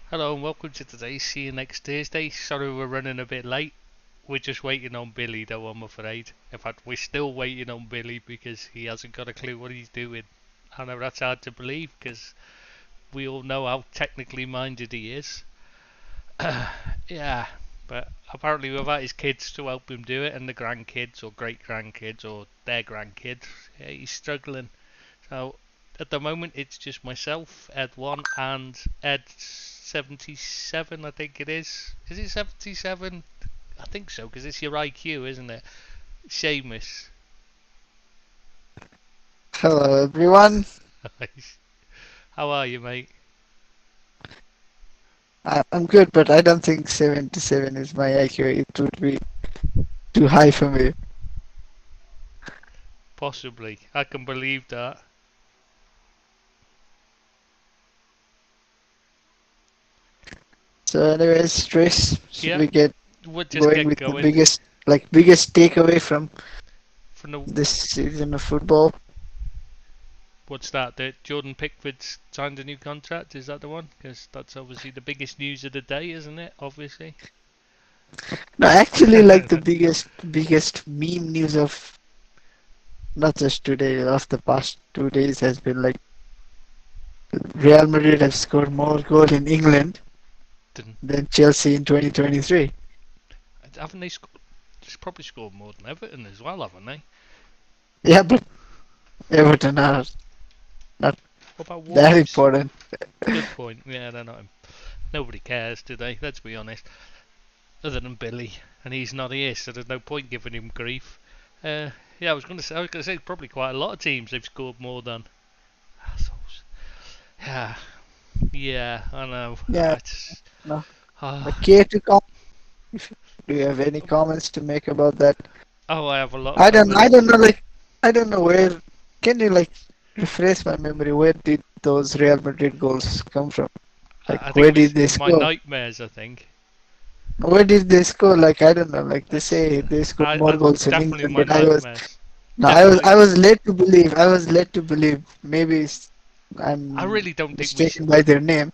Hello and welcome to today's See You Next Thursday. Sorry we're running a bit late. We're just waiting on Billy though, I'm afraid. In fact, we're still waiting on Billy because he hasn't got a clue what he's doing. I know that's hard to believe because we all know how technically minded he is. Yeah, but apparently without his kids to help him do it and the grandkids or great grandkids or their grandkids, yeah, he's struggling. So at the moment it's just myself, Ed1 and Ed77 I think it is. Is it 77? I think so because it's your IQ, isn't it? Seamus. Hello, everyone. How are you, mate? I'm good, but I don't think 77 is my IQ. It would be too high for me. Possibly. I can believe that. So, anyways, Trace, should Yeah, we get we'll just going get with the going. biggest takeaway from From the this season of football? what's that? That Jordan Pickford's signed a new contract? Is that the one? Because that's obviously the biggest news of the day, isn't it? Obviously. No, actually, like the biggest meme news of not just today, of the past 2 days has been like Real Madrid have scored more goals in England Didn't, than Chelsea in 2023. haven't they scored? Just probably scored more than Everton as well, haven't they? Yeah, but Everton are not What about that Wolves? important. Good point. Yeah, they're not. Nobody cares, do they? Let's be honest. Other than Billy, and he's not here, so there's no point giving him grief. Yeah, I was going to say, probably quite a lot of teams they've scored more than. Assholes. Yeah, yeah, I know. Yeah, It's, no. uh, Okay, do you have any comments to make about that? oh, I have a lot of I don't comments. know, I don't know where, can you refresh my memory? Where did those Real Madrid goals come from? I think Where it was did they in my score? nightmares. I think. Where did they score? I don't know, they It's, say they scored more I goals in definitely England my than nightmares. no, Definitely. I was led to believe, maybe I I'm really don't think we should. mistaken by their name,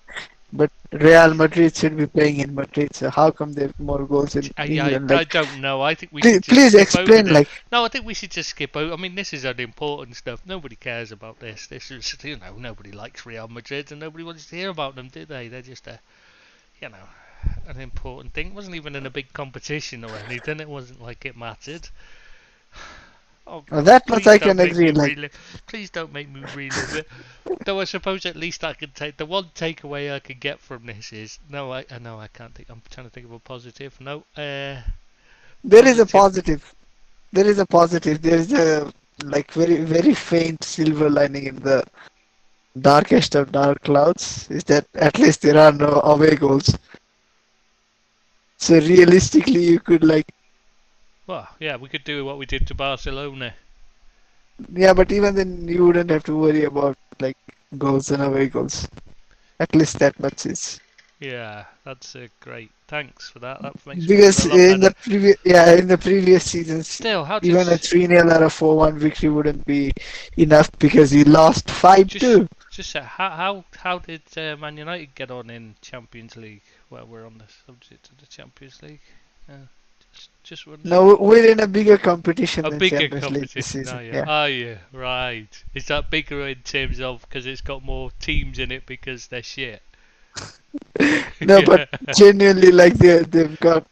but Real Madrid should be playing in Madrid, so how come they have more goals in England? I don't know. I think we should Please, just please skip over explain, this. No, I think we should just skip over. I mean, this is unimportant stuff. Nobody cares about this. This is, nobody likes Real Madrid and nobody wants to hear about them, do they? They're just you know, an important thing. It wasn't even in a big competition or anything. It wasn't like it mattered. Oh God, that much please I don't can make agree. me relive. Please don't make me relive it. Though I suppose at least I can take the one takeaway I can get from this is no, I know I can't think. I'm trying to think of a positive. No, There is a positive. positive. There is a positive. There is a very faint silver lining in the darkest of dark clouds. Is that at least there are no away goals. So realistically, you could Well, yeah, we could do what we did to Barcelona. yeah, but even then you wouldn't have to worry about goals and away goals. At least that much is Yeah, that's great. Thanks for that. That makes me feel a because lot better. in the previous seasons, Still, how even a just 3-0 or a 4-1 victory wouldn't be enough because you lost just 5-2. how did Man United get on in Champions League? Well, we're on the subject of the Champions League. Uh, just wondering. No, we're in a bigger competition A than bigger Champions League this competition, season. are you? Yeah. Are you? Right. Is that bigger in terms of because it's got more teams in it because they're shit? No, but Yeah. genuinely, they've got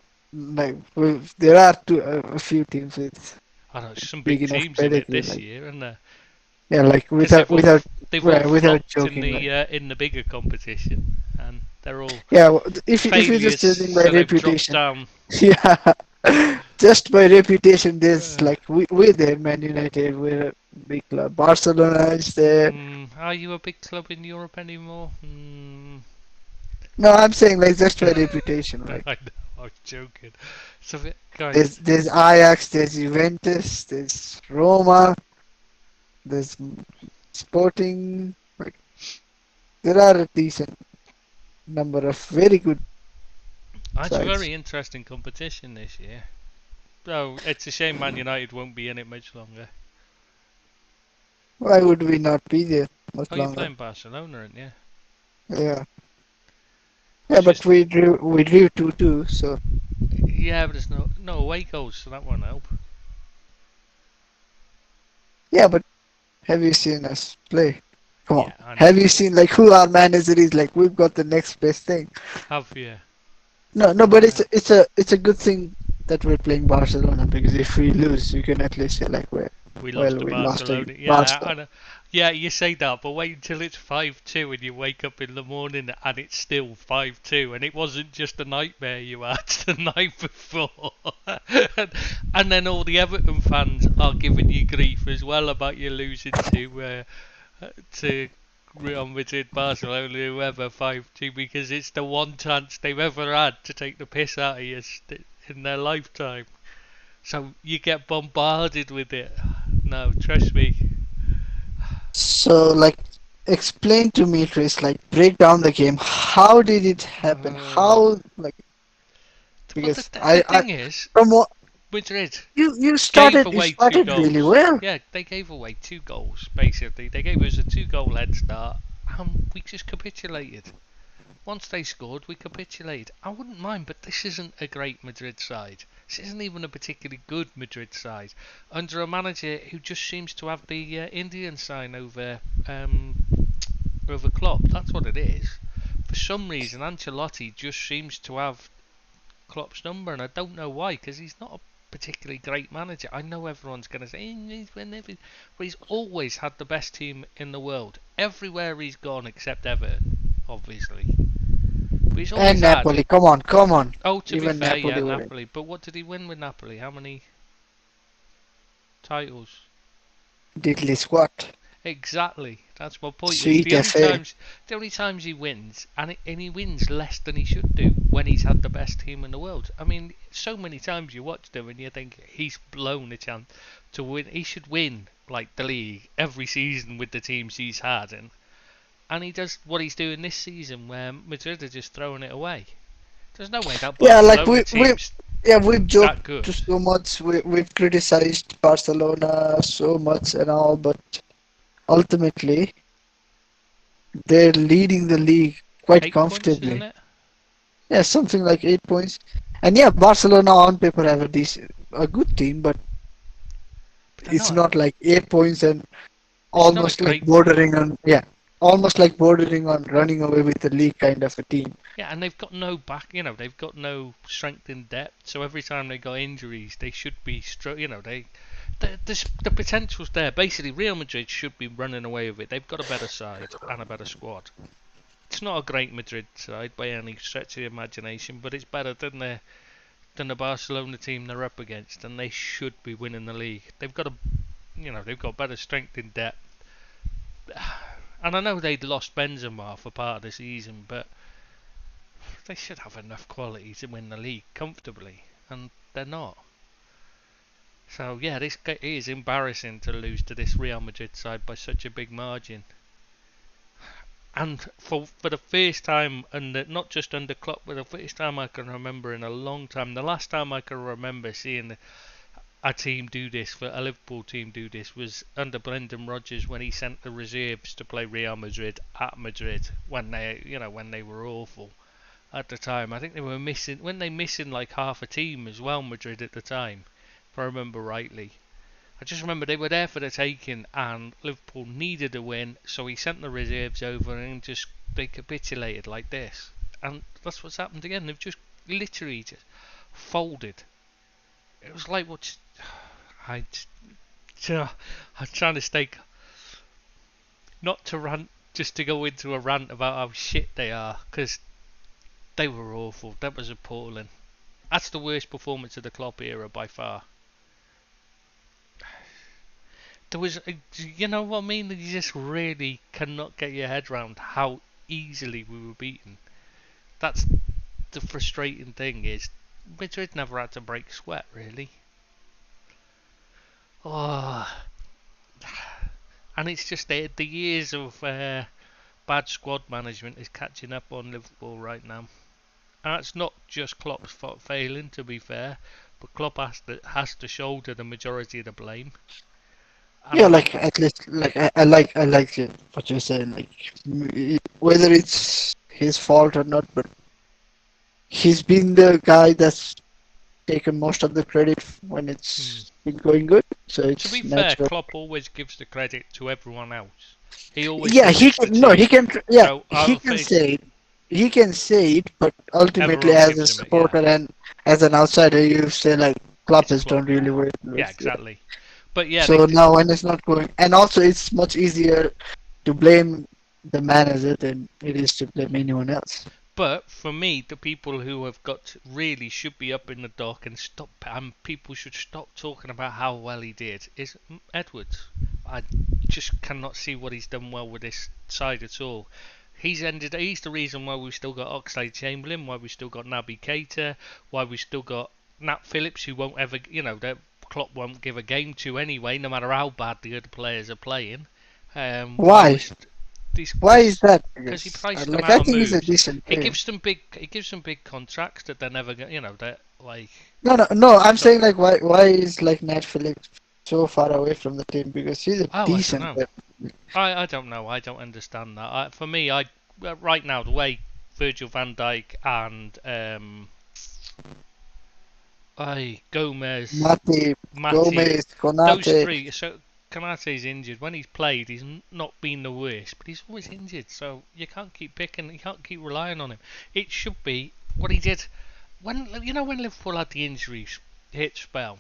there are a few teams with I know some big big enough teams in it pedigree. this year, isn't there? Yeah, Because they've all without flopped joking, in the bigger competition, and they're all yeah. If you're just failures, judging by so they've dropped reputation, down. yeah, just by reputation, there's Uh, we're there, Man United, we're a big club. Barcelona is there. are you a big club in Europe anymore? No, I'm saying just by reputation, I know, I was joking. So, guys, There's Ajax, there's Juventus, there's Roma, there's Sporting. There are a decent number of very good it's a sides. very interesting competition this year. Oh, it's a shame Man United won't be in it much longer. Why would we not be there much Oh, you're longer? playing Barcelona, aren't you? Yeah. Yeah, It's but just we drew 2-2, so yeah, but there's no away goals, so that won't help. yeah, but have you seen us play? Come on. Yeah, I Have know. you seen like who our manager is? Like we've got the next best thing. Have you? No, but Uh, it's a good thing that we're playing Barcelona because if we lose, you can at least say like we lost well to we lost to Barcelona. Yeah, Barca. I know. Yeah, you say that, but wait until it's 5-2 and you wake up in the morning and it's still 5-2, and it wasn't just a nightmare you had the night before. And then all the Everton fans are giving you grief as well about you losing to Real Madrid, Barcelona, whoever 5-2, because it's the one chance they've ever had to take the piss out of you in their lifetime. So you get bombarded with it. No, trust me. So like explain to me, Chris, like break down the game. How did it happen? Uh, How like but because the I thing is, from what Madrid you gave started you away two started really goals. well. Yeah, they gave away two goals, basically. They gave us a 2 goal head start, and we just capitulated. Once they scored, we capitulated. I wouldn't mind, but this isn't a great Madrid side. This isn't even a particularly good Madrid side. Under a manager who just seems to have the Indian sign over Klopp. That's what it is. For some reason, Ancelotti just seems to have Klopp's number, and I don't know why, because he's not a particularly great manager. I know everyone's going to say but he's always had the best team in the world everywhere he's gone except Everton, obviously. But he's always And had. Napoli, come on, come on. Oh, to be Even fair, yeah, Napoli were in. Napoli. But what did he win with Napoli? How many titles? Diddley squat. Exactly. That's my point. Is Sweet FA. the only times he wins, and he wins less than he should do when he's had the best team in the world. I mean, so many times you watch him and you think he's blown a chance to win. He should win like the league every season with the teams he's had, and he does what he's doing this season, where Madrid are just throwing it away. There's no way that Yeah, like Barcelona team's we've that joked good. so much. We've criticized Barcelona so much and all, but ultimately they're leading the league quite 8 points, isn't comfortably. it? Yeah, something like 8 points. And yeah, Barcelona on paper have a good team, but But they're it's not. not like 8 points and It's not a almost like great team. bordering on almost like bordering on running away with the league kind of a team. Yeah, and they've got no back. They've got no strength in depth. So every time they got injuries, they should be the potential's there. Basically, Real Madrid should be running away with it. They've got a better side and a better squad. It's not a great Madrid side by any stretch of the imagination, but it's better than the Barcelona team they're up against, and they should be winning the league. They've got better strength in depth. And I know they'd lost Benzema for part of the season, but they should have enough quality to win the league comfortably, and they're not. So yeah, this is embarrassing to lose to this Real Madrid side by such a big margin. And for the first time, and not just under Klopp, but the first time I can remember in a long time. The last time I can remember seeing a team do this, for a Liverpool team do this, was under Brendan Rodgers when he sent the reserves to play Real Madrid at Madrid when they were awful at the time. I think they were missing like half a team as well, Madrid at the time, if I remember rightly. I just remember they were there for the taking, and Liverpool needed a win, so he sent the reserves over, and they capitulated like this. And that's what's happened again. They've just literally just folded. It was like what I. I'm trying to stay not to rant, just to go into a rant about how shit they are, because they were awful. That was appalling. That's the worst performance of the Klopp era by far. There was, you know what I mean? You just really cannot get your head around how easily we were beaten. That's the frustrating thing, is Madrid never had to break sweat, really. Oh, and it's just the years of bad squad management is catching up on Liverpool right now. And it's not just Klopp's failing, to be fair, but Klopp has to shoulder the majority of the blame. And Yeah, I think like at least like I like what you're saying. Like whether it's his fault or not, but he's been the guy that's taken most of the credit when Hmm. it's been going good. So To be it's fair, natural. Klopp always gives the credit to everyone else. He always Yeah, says he it's the can. No, he team. can. Yeah, So he I can think say it. He can say it, but ultimately, everyone as a gives him it. Yeah, supporter and as an outsider, you say like Klopp it's has Klopp. done really well Yeah, with. Yeah. exactly. But yeah, So now when it's not going, and also it's much easier to blame the manager than it is to blame anyone else. but for me, the people who have got really should be up in the dock and stop. And people should stop talking about how well he did. Is Edwards? I just cannot see what he's done well with this side at all. He's ended. He's the reason why we've still got Oxlade-Chamberlain, why we've still got Naby Keita, why we've still got Nat Phillips, who won't ever, that Klopp won't give a game to anyway, no matter how bad the other players are playing. Why Why? was these? Why is that? Because he Because priced them like I out of think he's a moves. decent He player. gives them big. He gives them big contracts that they're never going. That like No, no, no. I'm not. saying like why is like Nat Phillips so far away from the team? Because he's a Oh, I don't decent know. player. I don't know. I don't understand that. For me, right now the way Virgil van Dijk and Gomez, Mati, Matty, Gomez, those Konate. three. So Kanate's injured. When he's played, he's not been the worst, but he's always injured. So you can't keep picking. You can't keep relying on him. It should be what he did when when Liverpool had the injuries hit spell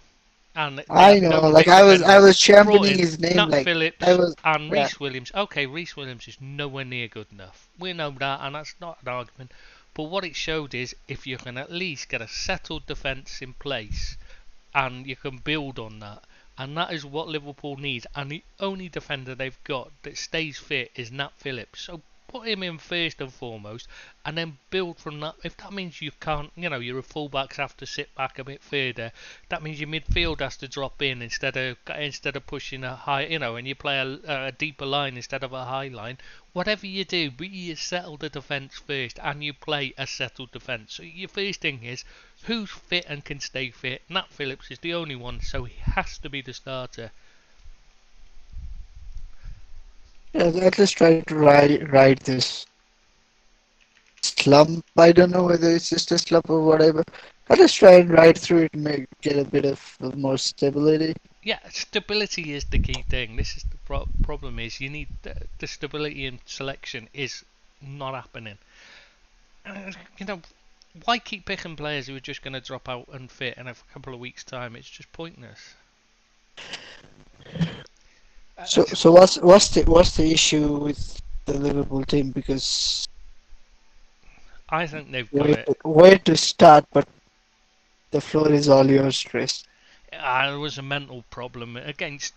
and they I had know, no like big I defenders. was Brought championing in his name, Nat like I Phillips was, and yeah. Reece Williams. Okay, Reece Williams is nowhere near good enough. We know that, and that's not an argument. But what it showed is if you can at least get a settled defence in place and you can build on that. And that is what Liverpool needs. And the only defender they've got that stays fit is Nat Phillips. So put him in first and foremost, and then build from that. If that means you can't, your fullbacks have to sit back a bit further, that means your midfield has to drop in instead of pushing a high, and you play a deeper line instead of a high line. Whatever you do, but you settle the defence first, and you play a settled defence. So your first thing is who's fit and can stay fit. Nat Phillips is the only one, so he has to be the starter. Yeah, at least try to ride this slump. I don't know whether it's just a slump or whatever. I just try and ride through it and get a bit of more stability. Yeah, stability is the key thing. This is the problem: is you need the stability in selection is not happening. You know, why keep picking players who are just going to drop out unfit in a couple of weeks' time? It's just pointless. So what's the issue with the Liverpool team? Because I think they've got it. where to start, but the floor is all yours, Chris. It was a mental problem against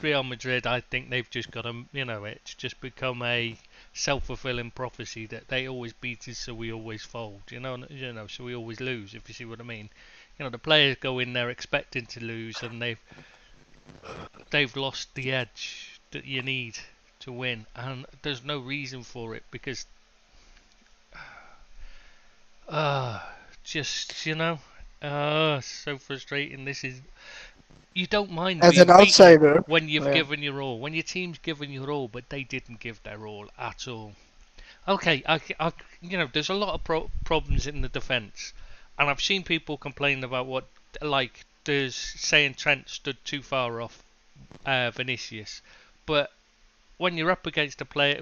Real Madrid. I think they've just got a, it's just become a self-fulfilling prophecy that they always beat us, so we always fold. So we always lose. If you see what I mean, the players go in there expecting to lose, and they've lost the edge that you need to win, and there's no reason for it because, just so frustrating. This is. You don't mind As an being beaten outsider, when you've yeah. given your all, when your team's given your all, but they didn't give their all at all. Okay, there's a lot of problems in the defence, and I've seen people complain about there's saying Trent stood too far off Vinicius, but when you're up against a player,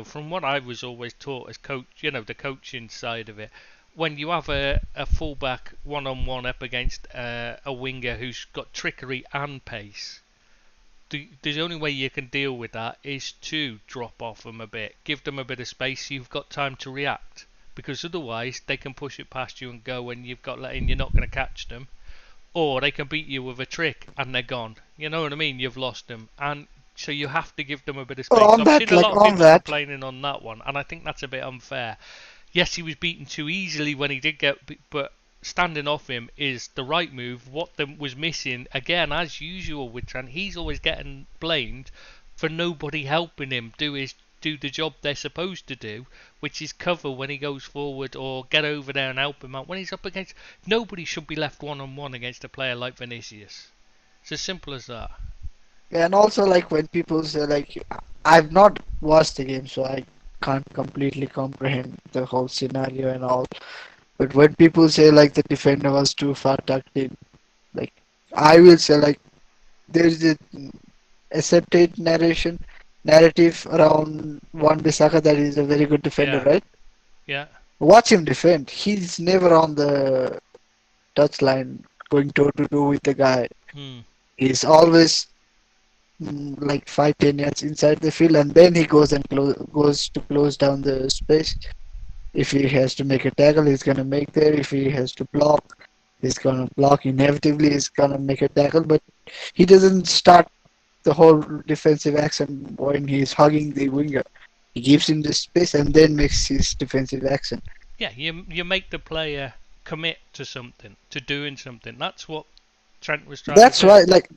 from what I was always taught as coach, the coaching side of it, when you have a fullback one-on-one up against a winger who's got trickery and pace, the only way you can deal with that is to drop off them a bit, give them a bit of space so you've got time to react, because otherwise they can push it past you and go and you're not going to catch them, or they can beat you with a trick and they're gone. You know what I mean? You've lost them, and so you have to give them a bit of Well, space. So on I've that, seen a like lot of on people that, complaining on that one, and I think that's a bit unfair. Yes, he was beaten too easily when he did get, but standing off him is the right move. What was missing, again, as usual with Trent, he's always getting blamed for nobody helping him do the job they're supposed to do, which is cover when he goes forward or get over there and help him out. When he's up against, nobody should be left one-on-one against a player like Vinicius. It's as simple as that. yeah, and also like when people say like, I've not watched the game, so I can't completely comprehend the whole scenario and all. But when people say like the defender was too far tucked in, like I will say like there's a accepted narrative around Wan Bissaka that he's a very good defender, Yeah, right? yeah. Watch him defend. He's never on the touchline going toe to toe with the guy. Hmm. He's always like 5-10 yards inside the field, and then he goes and goes to close down the space. If he has to make a tackle, he's gonna make there. If he has to block, he's gonna block. Inevitably, he's gonna make a tackle, but he doesn't start the whole defensive action when he's hugging the winger. He gives him the space and then makes his defensive action. Yeah, you make the player commit to something, to doing something. That's what Trent was trying to That's do. why, like,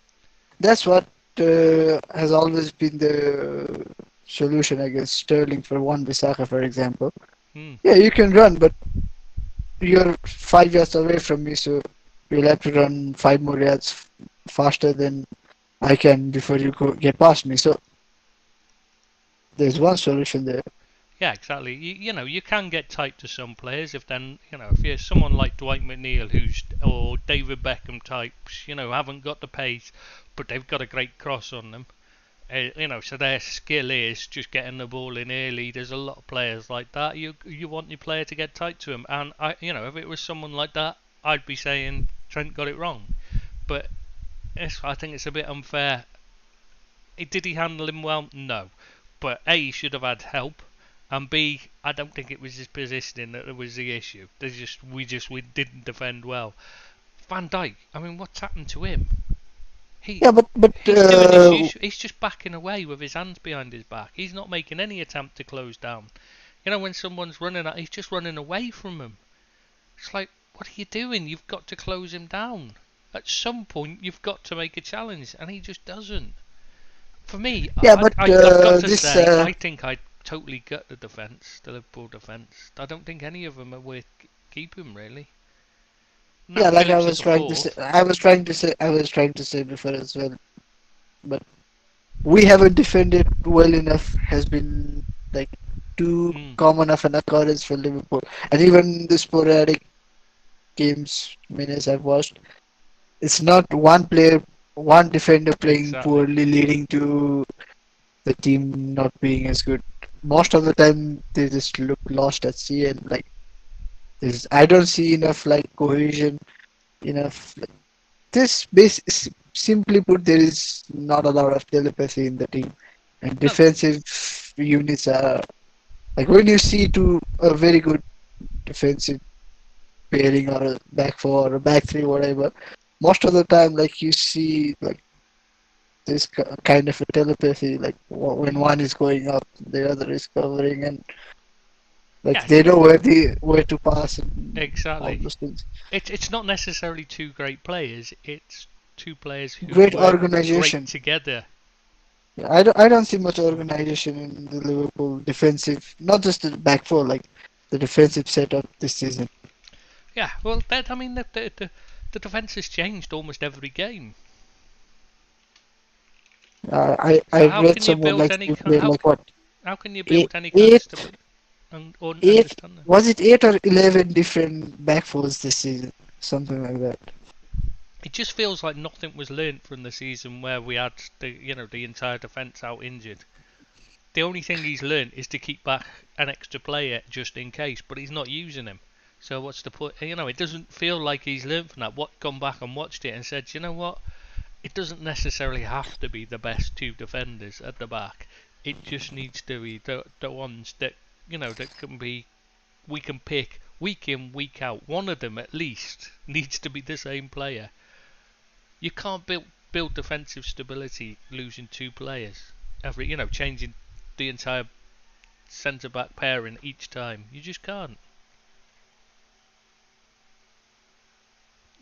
that's what has always been the solution against Sterling for one Bissaka, for example. Hmm. Yeah, you can run, but you're 5 yards away from me, so you'll have to run 5 more yards faster than I can before you get past me. So there's one solution there. Yeah, exactly. You can get tight to some players if then, if you're someone like Dwight McNeil or David Beckham types, haven't got the pace, but they've got a great cross on them. So their skill is just getting the ball in early. There's a lot of players like that. You want your player to get tight to him, and if it was someone like that, I'd be saying Trent got it wrong. But I think it's a bit unfair. Did he handle him well? No, but A, he should have had help, and B, I don't think it was his positioning that was the issue. We didn't defend well. Van Dijk, I mean, what's happened to him? Yeah, but He's doing his usual. He's just backing away with his hands behind his back. He's not making any attempt to close down. When someone's running at, he's just running away from him. It's like, what are you doing? You've got to close him down. At some point, you've got to make a challenge, and he just doesn't. For me, yeah, but I've got to this say, I think I'd totally gut the defence, the Liverpool defence. I don't think any of them are worth keeping, really. yeah, Nat like Phillips is a fourth. I was trying to say before as well. But we haven't defended well enough has been like too Mm, common of an occurrence for Liverpool, and even the sporadic games minutes I've watched, it's not one player, one defender playing exactly. poorly, leading to the team not being as good. Most of the time, they just look lost at sea, and like I don't see enough like cohesion, enough. Like, simply put, there is not a lot of telepathy in the team, and No, defensive units are like when you see to a very good defensive pairing or a back four or a back three, whatever. Most of the time, like you see, like this kind of a telepathy, like when mm, one is going up, the other is covering, and like yeah, they know where to pass and all exactly. those things. It's not necessarily two great players. It's two players who Great work great organization. together. Yeah, I don't see much organization in the Liverpool defensive, not just the back four, like the defensive setup this season. Yeah, well, I mean, the defence has changed almost every game. I So how read can you someone build like any they play how like what how can you eight, build any kind of eight stability and eight understand that? was it 8 or 11 different back fours this season, something like that. It just feels like nothing was learnt from the season where we had the entire defence out injured. The only thing he's learnt is to keep back an extra player just in case, but he's not using him. So what's the point? It doesn't feel like he's learnt from that. What gone back and watched it and said, you know what? It doesn't necessarily have to be the best two defenders at the back. It just needs to be the ones that that we can pick week in, week out. One of them at least needs to be the same player. You can't build defensive stability losing two players changing the entire centre back pairing each time. You just can't.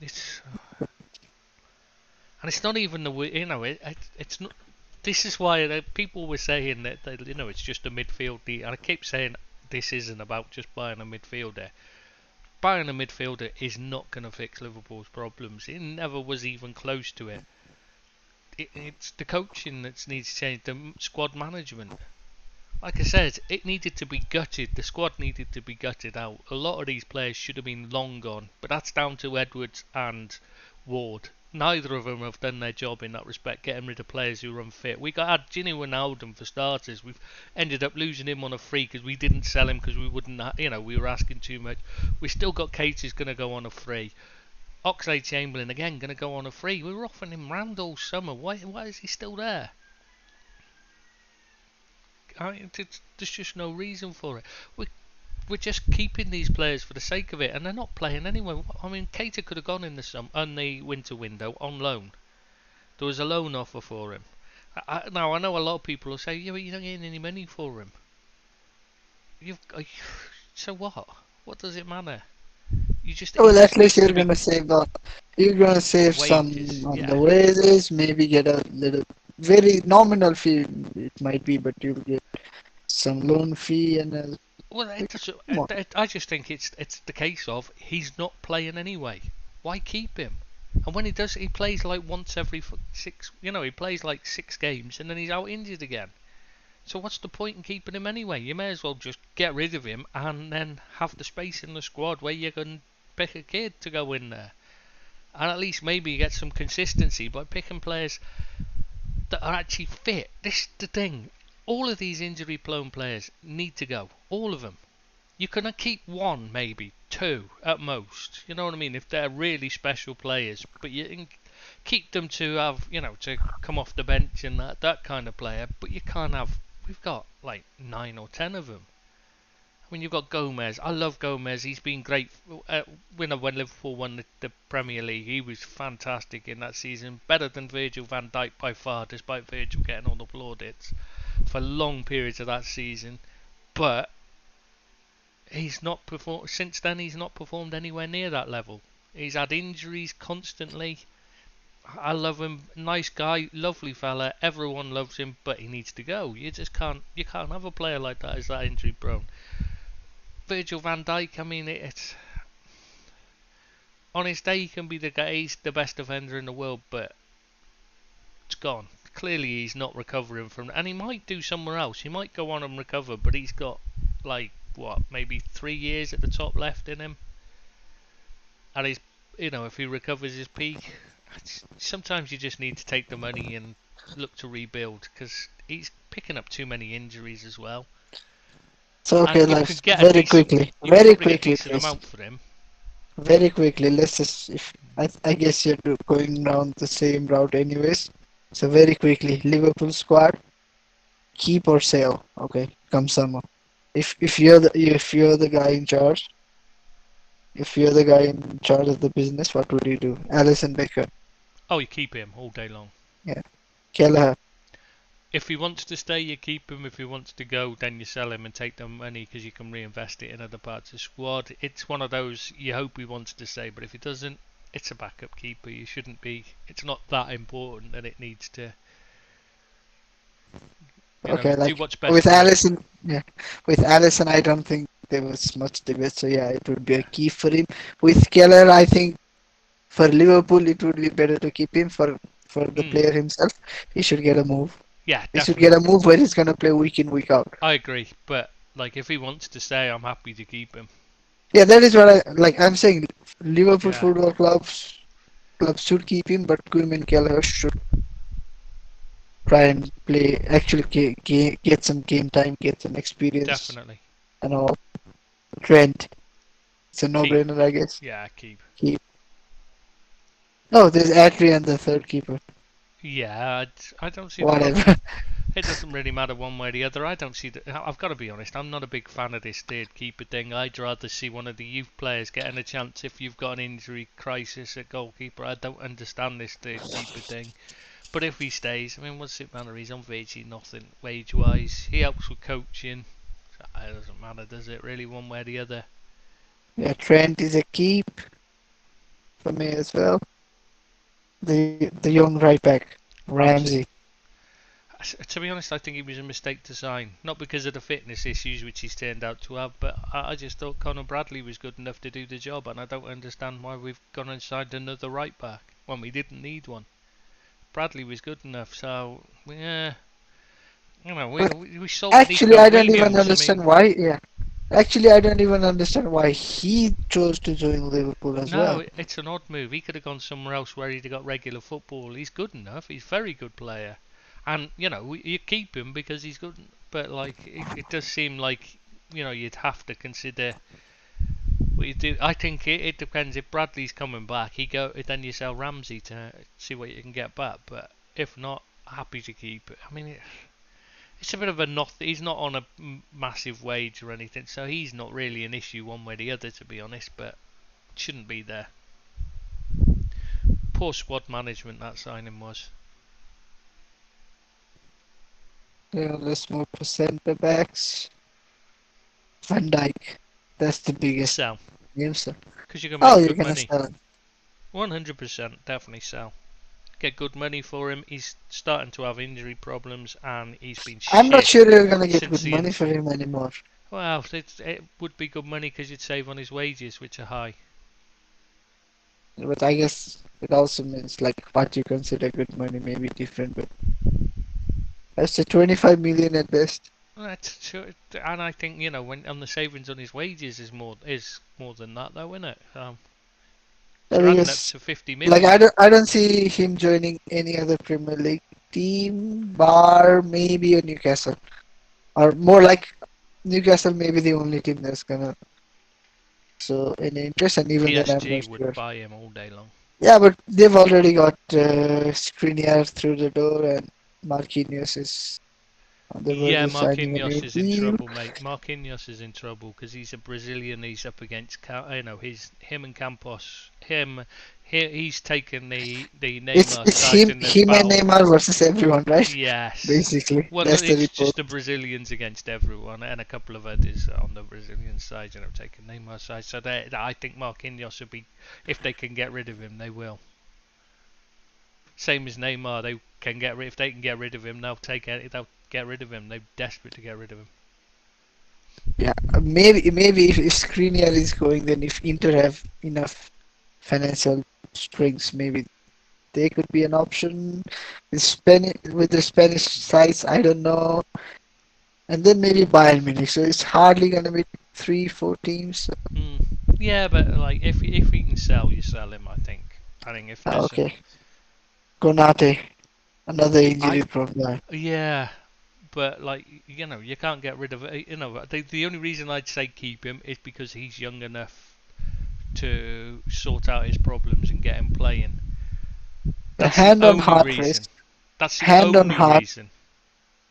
It's and it's not even the way it's not. This is why people were saying that it's just a midfield. And I keep saying this isn't about just buying a midfielder. Buying a midfielder is not going to fix Liverpool's problems. It never was even close to it. It's the coaching that needs to change, the squad management. like I said, it needed to be gutted. The squad needed to be gutted out. A lot of these players should have been long gone, but that's down to Edwards and Ward. Neither of them have done their job in that respect, getting rid of players who are unfit. We had Gini Wijnaldum for starters. We've ended up losing him on a free because we didn't sell him because we wouldn't, we were asking too much. We still got Keita who's going to go on a free. Oxlade-Chamberlain again going to go on a free. We were offering him round all summer. Why is he still there? There's just no reason for it. We're just keeping these players for the sake of it, and they're not playing anyway. I mean, Keita could have gone in the winter window on loan. There was a loan offer for him. Now I know a lot of people will say, yeah, but you're not getting any money for him. So what? What does it matter? Well, at least you're gonna save you're gonna save some wages, on yeah. the wages. Maybe get a little very nominal fee. It might be, but you'll get some loan fee and. Well, I just think it's the case of he's not playing anyway. Why keep him? And when he does, he plays like once every 6. He plays like 6 games and then he's out injured again. So what's the point in keeping him anyway? You may as well just get rid of him and then have the space in the squad where you can pick a kid to go in there, and at least maybe get some consistency by picking players that are actually fit. This is the thing. All of these injury-prone players need to go. All of them. You can keep 1, maybe 2 at most. You know what I mean? If they're really special players, but you can keep them to have, to come off the bench and that kind of player. But you can't have. We've got like 9 or 10 of them. I mean, you've got Gomez. I love Gomez. He's been great. When Liverpool won the Premier League, he was fantastic in that season. Better than Virgil van Dijk by far, despite Virgil getting all the plaudits for long periods of that season. But he's not performed since then. He's not performed anywhere near that level. He's had injuries constantly. I love him, nice guy, lovely fella. Everyone loves him, but he needs to go. You just can't. You can't have a player like that who's that injury prone. Virgil van Dijk. I mean, it's on his day he can be the guy. He's the best defender in the world, but it's gone. Clearly, he's not recovering from, and he might do somewhere else. He might go on and recover, but he's got maybe 3 years at the top left in him. And he's, if he recovers his peak, sometimes you just need to take the money and look to rebuild because he's picking up too many injuries as well. So okay, let's very quickly, amount for him. Very quickly, let's just. I guess you're going down the same route, anyways. So very quickly, Liverpool squad, keep or sell. Okay, come summer. If you're the guy in charge, if you're the guy in charge of the business, what would you do? Alisson Becker. Oh, you keep him all day long. Yeah, Kelleher. If he wants to stay, you keep him. If he wants to go, then you sell him and take the money because you can reinvest it in other parts of the squad. It's one of those, you hope he wants to stay, but if he doesn't, it's a backup keeper. You shouldn't be. It's not that important that it needs to. Do what's best with Alisson. Yeah, with Alisson, I don't think there was much debate. So yeah, it would be a key for him. With Kelleher, I think for Liverpool, it would be better to keep him. For the player himself, he should get a move. Yeah, he should get a move where he's gonna play week in, week out. I agree, but if he wants to stay, I'm happy to keep him. Yeah, that is what I'm saying. Liverpool football clubs should keep him, but Guim and Kelleher should try and play. Actually, get some game time, get some experience. Definitely. And all. Trent. It's a no-brainer, I guess. Yeah, keep. No, there's Adrian, the third keeper. Yeah, I don't see. Whatever. It doesn't really matter one way or the other. I don't see that. I've got to be honest. I'm not a big fan of this third keeper thing. I'd rather see one of the youth players getting a chance if you've got an injury crisis at goalkeeper. I don't understand this third keeper thing. But if he stays, I mean, what's it matter? He's on virtually nothing wage-wise. He helps with coaching. So it doesn't matter, does it? Really, one way or the other. Yeah, Trent is a keep for me as well. The young right back, Ramsey. To be honest, I think it was a mistake to sign. Not because of the fitness issues which he's turned out to have, but I just thought Conor Bradley was good enough to do the job, and I don't understand why we've gone and signed another right back when we didn't need one. Bradley was good enough, so yeah. You know, But we saw actually, Nico I don't even Williams. I understand mean, why. Yeah, actually, I don't even understand why he chose to join Liverpool as no, well. it's an odd move. He could have gone somewhere else where he'd have got regular football. He's good enough. He's a very good player, and you know you keep him because he's good. But like, it does seem like you'd have to consider what you do. I think it depends. If Bradley's coming back, then you sell Ramsey to see what you can get back. But if not, happy to keep it. I mean, it's a bit of a nothing. He's not on a massive wage or anything, so he's not really an issue one way or the other, to be honest. But it shouldn't be there. Poor squad management that signing was. Yeah, let's move to centre backs. Van Dijk. That's the biggest Sell, name, sir. because you can Oh, make you're good gonna money. sell him. 100% definitely sell. Get good money for him. He's starting to have injury problems, and he's been I'm not shit sure you're gonna get since good the money for injury. him anymore. Well, it would be good money because you'd save on his wages, which are high. But I guess it also means like what you consider good money may be different. But I'd say 25 million at best. That's sure, and I think when on the savings on his wages is more than that though, isn't it? It's Yeah, adding up because to 50 like million. I don't see him joining any other Premier League team, bar maybe a Newcastle, or more like Newcastle may be the only team that's gonna show any interest, and even then I'm PSG not would sure. buy him all day long. Yeah, but they've already got Skriniar through the door, and Marquinhos is on the verge Yeah, of signing a new Marquinhos is in deal. trouble, mate. Marquinhos is in trouble because he's a Brazilian. He's up against, him and Campos. He's taken the Neymar It's side in the him and battle. Neymar versus everyone, right? Yes. Basically, Well, that's the it's report. just the Brazilians against everyone, and a couple of others on the Brazilian side, taking Neymar's side. So I think Marquinhos would be, if they can get rid of him, they will. Same as Neymar, they can if they can get rid of him, they'll get rid of him. They're desperate to get rid of him. Yeah, maybe if Skriniar is going, then if Inter have enough financial strings, maybe they could be an option. With the Spanish sides, I don't know. And then maybe Bayern Munich. So it's hardly gonna be 3, 4 teams. So, Mm. Yeah, but like if he can sell, you sell him. I think. I think if there's okay, Konate, another I injury prone guy. yeah, but like you can't get rid of it. The only reason I'd say keep him is because he's young enough to sort out his problems and get him playing. The That's the hand on only heart, reason. Chris. That's the Hand on only heart. reason.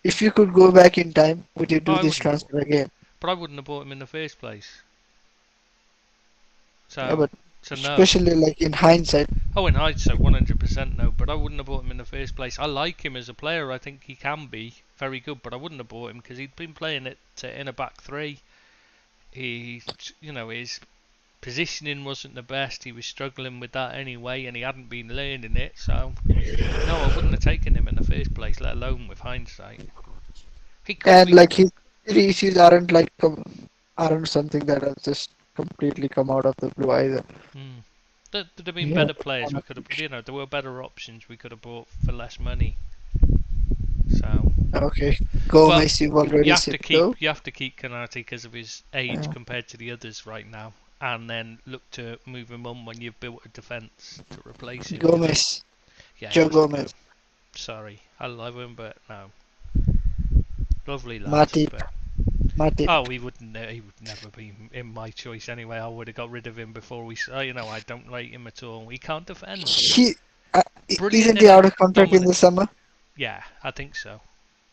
If you could go back in time, would you Oh, do I this wouldn't, transfer again? but I wouldn't have bought him in the first place. Yeah, So, but so no. especially like in hindsight. Oh, in hindsight, 100% no. But I wouldn't have bought him in the first place. I like him as a player. I think he can be very good, but I wouldn't have bought him because he'd been playing it in a back three. His positioning wasn't the best. He was struggling with that anyway, and he hadn't been learning it. So, no, I wouldn't have taken him in the first place, let alone with hindsight. He could And be. like his injury issues aren't like aren't something that have just completely come out of the blue either. Hmm. There'd have been Yeah. better players. We could have, there were better options we could have bought for less money. So, Okay. but Gomez, you've you already have said to keep go. Konate because of his age compared to the others right now, and then look to move him on when you've built a defence to replace him. Gomez, Yeah, he Joe has to go. Gomez, Sorry, I love him, but no, lovely lad, Matip, but Matip. oh, he wouldn't. He would never be in my choice anyway. I would have got rid of him before we. I don't rate him at all. He can't defend. He uh, Brilliant isn't in he a out of contract in dominant. the summer? Yeah, I think so.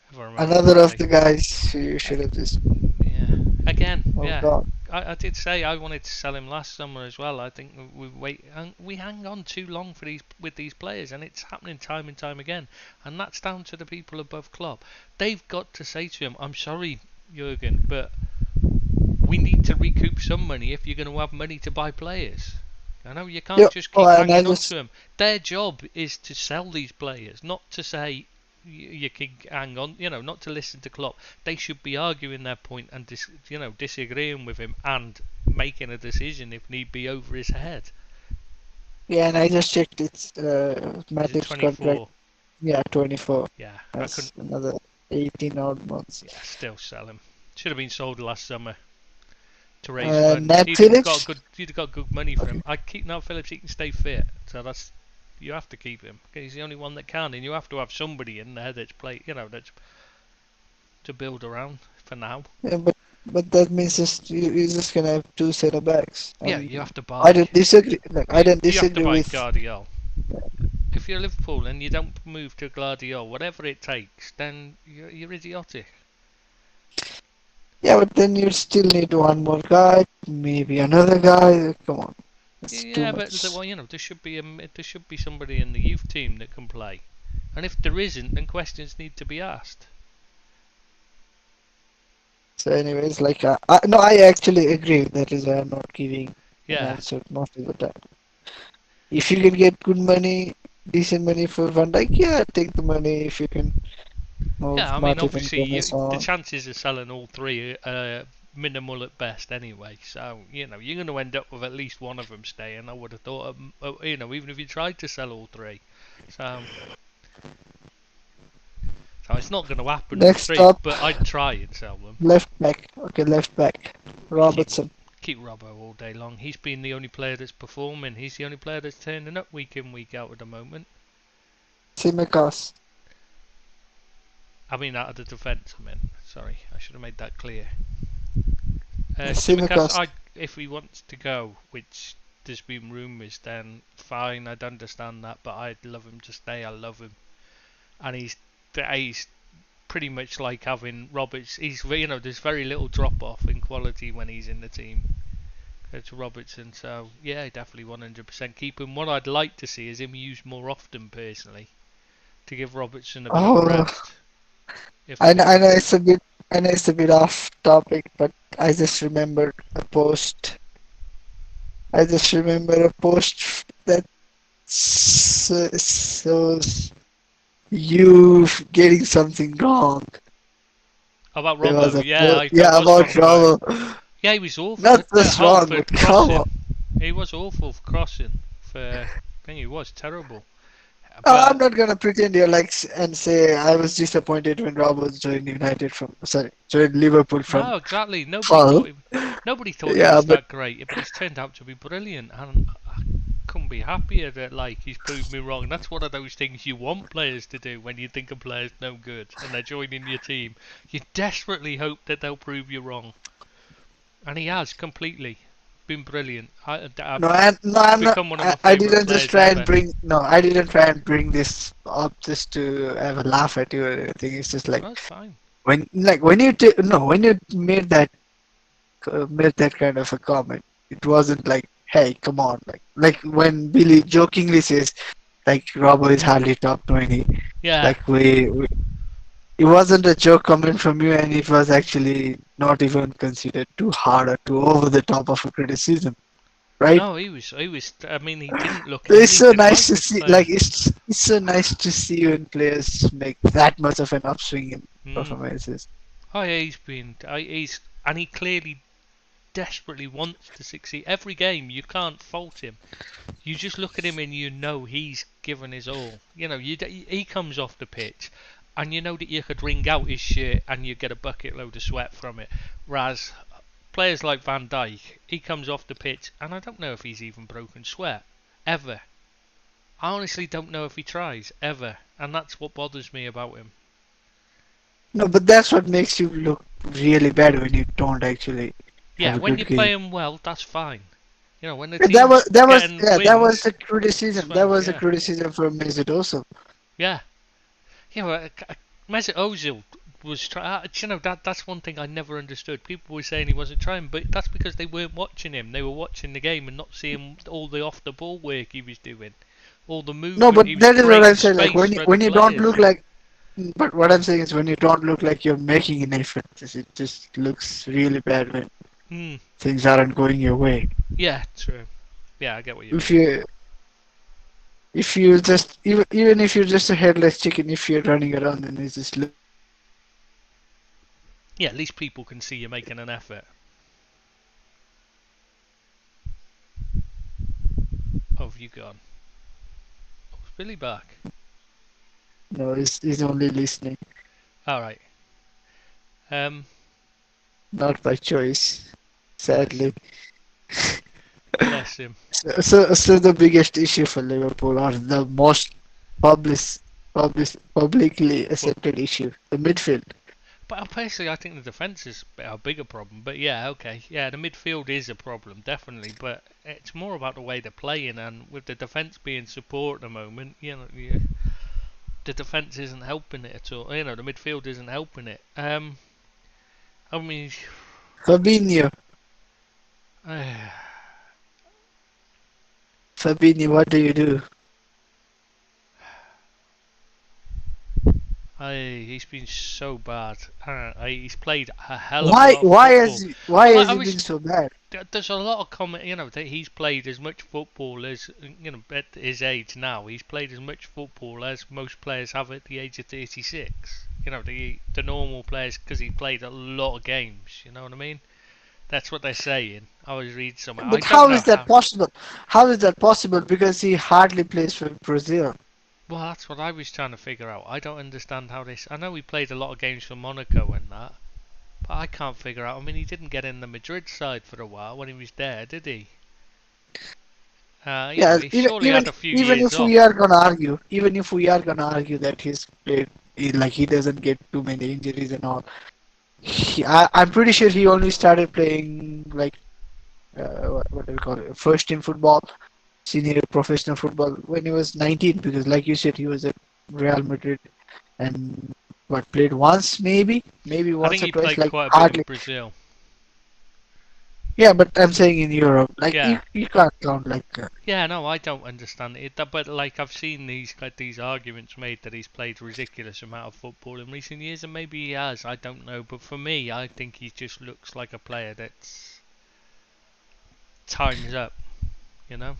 If I remember Another of rightly. the guys who you should have just Yeah. Again, moved yeah. on. I did say I wanted to sell him last summer as well. I think we hang on too long for these players, and it's happening time and time again. And that's down to the people above Klopp. They've got to say to him, "I'm sorry, Jurgen, but we need to recoup some money if you're going to have money to buy players. I know you can't Yeah, just oh, keep and I hanging on just to them. Their job is to sell these players, not to say you can hang on. Not to listen to Klopp. They should be arguing their point and disagreeing with him and making a decision if need be over his head. yeah, and I just checked it's Is it Matip's contract. 24? Yeah, 24. Yeah, I That's couldn't. another. 18 odd months. Yeah, still sell him. Should have been sold last summer to raise funds. Nat Phillips. You'd have got good money for Okay. him. I'd keep Nat Phillips. He can stay fit, so that's you have to keep him. He's the only one that can, and you have to have somebody in there that's that's to build around for now. Yeah, but that means you're just gonna have two center backs. Yeah, you have to I buy. don't disagree. Like, I don't You have to disagree buy with. Guardiola. If you're Liverpool and you don't move to Guardiola, whatever it takes, then you're idiotic. Yeah, but then you still need one more guy, maybe another guy. Come on, it's too Yeah, but much. well, there should be somebody in the youth team that can play, and if there isn't, then questions need to be asked. So, anyways, like, no, I actually agree. That is why I'm not giving an Yeah, answer most of the time. If you can get good money, decent money for Van Dijk, yeah, take the money. If you can move yeah. I mean, Matip and obviously, Gomez the on, chances of selling all three are minimal at best anyway. So you're going to end up with at least one of them staying. I would have thought, even if you tried to sell all three. So it's not going to happen for next three, up, but I'd try and sell them. left back. Okay, left back. Keep Robertson. keep Robbo all day long. He's been the only player that's performing. He's the only player that's turning up week in, week out at the moment. Tsimikas. I mean, out of the defence, Sorry, I should have made that clear. Tsimikas. If he wants to go, which there's been rumours, then fine, I'd understand that, but I'd love him to stay. I love him. And he's pretty much like having Roberts. There's very little drop off in quality when he's in the team compared to Robertson. So yeah, definitely 100% keep him. What I'd like to see is him used more often, personally, to give Robertson a bit of Oh, rest. I know it's a bit off topic, but I just remembered a post. I just remember a post that shows you getting something wrong. About There was Robbo, a yeah, post, I yeah, was about talking about him. Robbo. Yeah, he was awful. Not At just wrong, Hartford but come on. crossing. He was awful for crossing. I think he was terrible. I'm But not gonna pretend you're like and say I was disappointed when Robbo joined joined Liverpool from no, exactly. Hull. Nobody thought he Yeah, was but that great. But he's turned out to be brilliant, and I couldn't be happier that he's proved me wrong. That's one of those things you want players to do when you think a player's no good and they're joining your team. You desperately hope that they'll prove you wrong, and he has completely been brilliant. I'm not. Become one of my I favourite didn't just players try and ever. bring. No, I didn't try and bring this up just to have a laugh at you or anything. It's just like That's fine. when you when you made that kind of a comment, it wasn't like, hey, come on, like when Billy jokingly says like Robbo is hardly top 20. Yeah. Like it wasn't a joke comment from you, and it was actually not even considered too hard or too over the top of a criticism, right? No, he was. I mean, he didn't look It's so anything nice like to this see, player. it's so nice to see when players make that much of an upswing in Mm. performances. Oh yeah, and he clearly desperately wants to succeed. Every game, you can't fault him. You just look at him and you know he's given his all. He comes off the pitch, and you know that you could wring out his shirt and you get a bucket load of sweat from it. Whereas players like Van Dijk, he comes off the pitch, and I don't know if he's even broken sweat ever. I honestly don't know if he tries ever, and that's what bothers me about him. No, but that's what makes you look really bad when you don't actually have Yeah, a when good you play game. him well, that's fine. When the That team's was that was getting yeah that was wins, the it's criticism. That fine. was the Yeah, criticism from Mesut Ozil. yeah, yeah. Well, Mesut Ozil was trying. That's one thing I never understood. People were saying he wasn't trying, but that's because they weren't watching him. They were watching the game and not seeing all the off the ball work he was doing, all the No, movement. but He was that is what I'm creating saying. Like space when for other when you don't players. look like, but what I'm saying is when you don't look like you're making an effort, it just looks really bad when Hmm. things aren't going your way. Yeah, true. Yeah, I get what you If mean. you if you just even if you're just a headless chicken, if you're running around and it's just Yeah, at least people can see you making an effort. Oh, have you gone? Oh, is Billy back? no, he's only listening. All right. Um, Not by choice, sadly. bless him. So the biggest issue for Liverpool, or the most public, publicly accepted issue, the midfield. But personally, I think the defence is a bigger problem. But yeah, okay, yeah, the midfield is a problem definitely. But it's more about the way they're playing, and with the defence being support at the moment, the defence isn't helping it at all. The midfield isn't helping it. I mean, Fabinho, Fabinho, what do you do? he's been so bad. He's played a hell of a Why lot of why football. has why Well, has I he was been so bad? there's a lot of comment, that he's played as much football as, at his age now. He's played as much football as most players have at the age of 36. The normal players, because he played a lot of games. You know what I mean? That's what they're saying. I was reading somewhere. I But don't how know is that how. possible? How is that possible? Because he hardly plays for Brazil. Well, that's what I was trying to figure out. I don't understand how this. I know he played a lot of games for Monaco and that, but I can't figure out. I mean, he didn't get in the Madrid side for a while when he was there, did he? Yeah, He surely had a few even years if off. we are gonna argue, even if we are gonna argue that he's played, like he doesn't get too many injuries and all. I'm pretty sure he only started playing like what do we call it? First team football, senior professional football when he was 19. Because like you said, he was at Real Madrid and what played once, maybe I think once or he twice, played like quite a bit in hardly. Brazil. Yeah, but I'm saying in Europe, like Yeah, you can't count like yeah. No, I don't understand it. But like I've seen these arguments made that he's played ridiculous amount of football in recent years, and maybe he has. I don't know. But for me, I think he just looks like a player that's time's up. You know.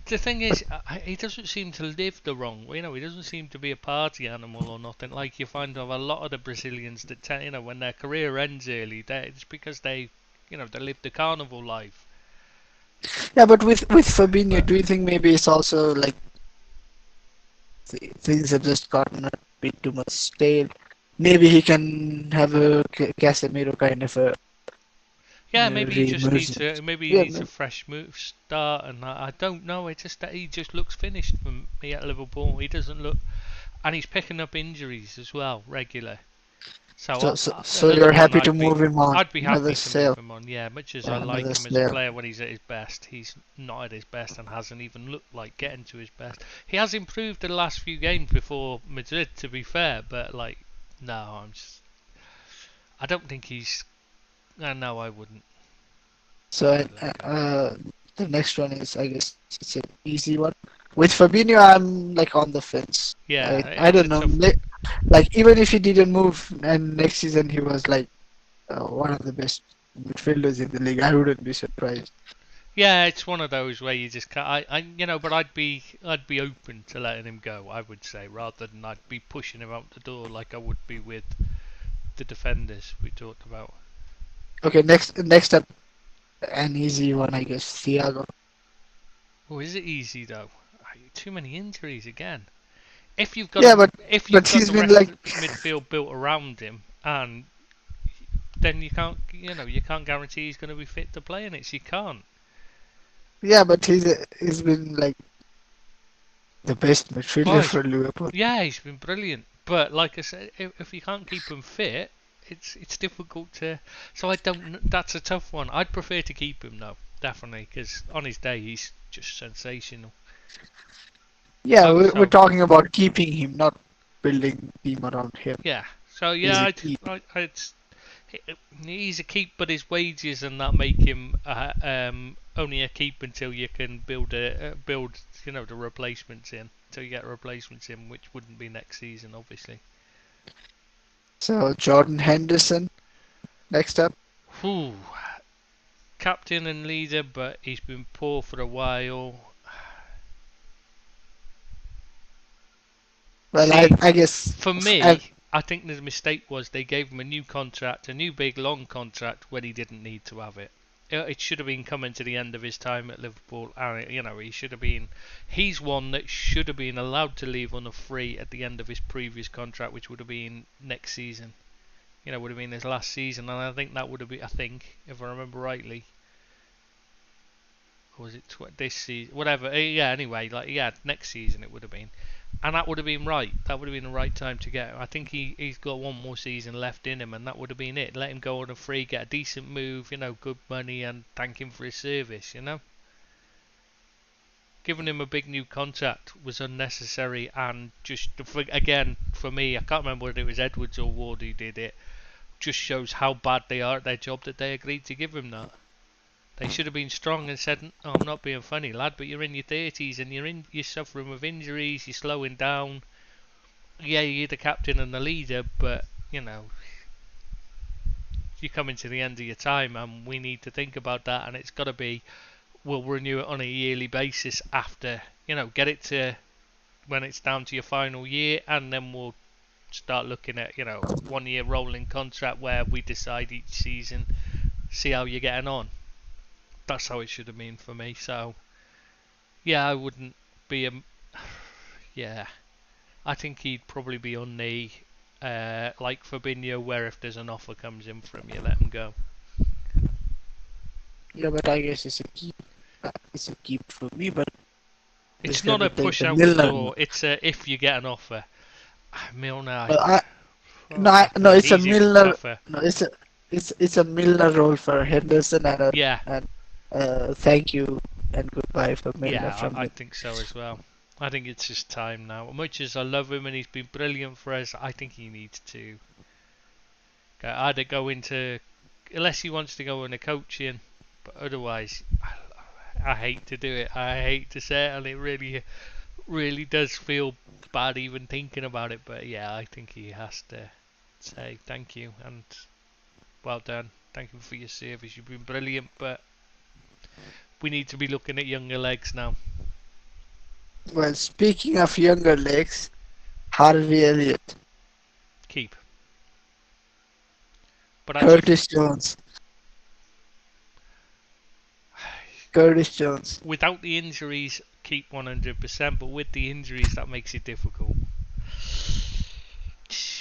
The thing is, he doesn't seem to live the wrong way. He doesn't seem to be a party animal or nothing. Like you find of a lot of the Brazilians that, when their career ends early, it's because they live the carnival life. yeah. But with Fabinho, But do you think maybe it's also like things have just gotten a bit too much stale? Maybe he can have a Casemiro kind of a yeah, maybe he just needs re-emergence. a maybe he Yeah, needs a fresh move start, and I don't know. It's just that he just looks finished for me at Liverpool. He doesn't look, and he's picking up injuries as well regular. So so another you're one happy to move him on. I'd be Another happy to move sale. him on. Yeah, much as I like Another him as a sale. player when he's at his best, he's not at his best and hasn't even looked like getting to his best. He has improved the last few games before Madrid, to be fair, but no, I don't think he's. No, I wouldn't. So the next one is, I guess, it's an easy one. With Fabinho, I'm like on the fence. Yeah, I it's don't a know. tough. Like even if he didn't move and next season he was like one of the best midfielders in the league, I wouldn't be surprised. Yeah, it's one of those where you just can't. But I'd be open to letting him go. I would say, rather than I'd be pushing him out the door like I would be with the defenders we talked about. Okay, next up, an easy one, I guess. Thiago. Oh, is it easy though? Too many injuries again. If you've got Yeah, a, if you've but got he's the been rest like, of the midfield built around him, and then you can't guarantee he's going to be fit to play in it. So you can't. yeah, but he's been like the best Oh, midfielder for Liverpool. yeah, he's been brilliant. But like I said, if you can't keep him fit, it's difficult to. So I don't. That's a tough one. I'd prefer to keep him though, definitely, because on his day he's just sensational. Yeah, we're So talking about keeping him, not building team around him. yeah. So He's yeah, a keep. he's a keep, but his wages and that make him only a keep until you can build the replacements in. Until you get replacements in, which wouldn't be next season, obviously. So Jordan Henderson next up. Whew. Captain and leader, but he's been poor for a while. Well, See, I guess for I, me, I think the mistake was they gave him a new contract, a new big long contract, when he didn't need to have it. it should have been coming to the end of his time at Liverpool, and he should have been. He's one that should have been allowed to leave on a free at the end of his previous contract, which would have been next season. Would have been his last season, and I think that would have been. I think, if I remember rightly, or was it this season? Whatever. Yeah. Anyway, next season it would have been. And that would have been right. That would have been the right time to get him. I think he's got one more season left in him, and that would have been it. Let him go on a free, get a decent move, good money, and thank him for his service, Giving him a big new contract was unnecessary, and just, again, for me, I can't remember whether it was Edwards or Ward who did it, just shows how bad they are at their job that they agreed to give him that. They should have been strong and said, "Oh, I'm not being funny, lad, but you're in your 30s and you're suffering with injuries, you're slowing down. Yeah, you're the captain and the leader, but, you're coming to the end of your time, and we need to think about that, and it's got to be, we'll renew it on a yearly basis after, get it to when it's down to your final year, and then we'll start looking at, 1 year rolling contract where we decide each season, see how you're getting on." That's how it should have been for me. So, yeah, I wouldn't be yeah, I think he'd probably be on the like Fabinho, where if there's an offer comes in from you, let him go. Yeah, but I guess it's a keep. It's a keep for me, but it's not a push out the door. It's a if you get an offer. Milner. No, it's a Milner. No, it's a Milner role for Henderson and thank you and goodbye for Milner. Yeah, I think so as well. I think it's just time now. Much as I love him and he's been brilliant for us, I think he needs to either go into, unless he wants to go into coaching, but otherwise, I hate to do it. I hate to say it, and it really, really does feel bad even thinking about it. But yeah, I think he has to say thank you and well done. Thank you for your service. You've been brilliant, but we need to be looking at younger legs now. Well, speaking of younger legs, Harvey Elliott. Keep. But Curtis Jones. Curtis Jones. Without the injuries, keep 100%, but with the injuries, that makes it difficult.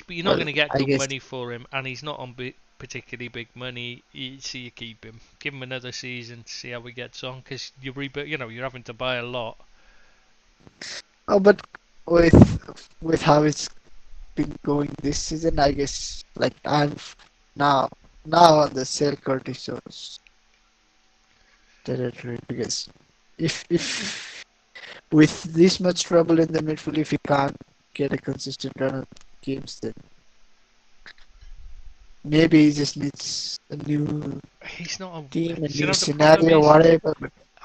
But you're not going to get good money for him, and he's not on particularly big money. So you keep him. Give him another season to see how he gets on, because you're having to buy a lot. Oh, but with how it's been going this season, I guess I'm now on the sell Curtis Jones territory, because if with this much trouble in the midfield, if you can't get a consistent run of games, then maybe he just needs a new team, a new scenario, whatever.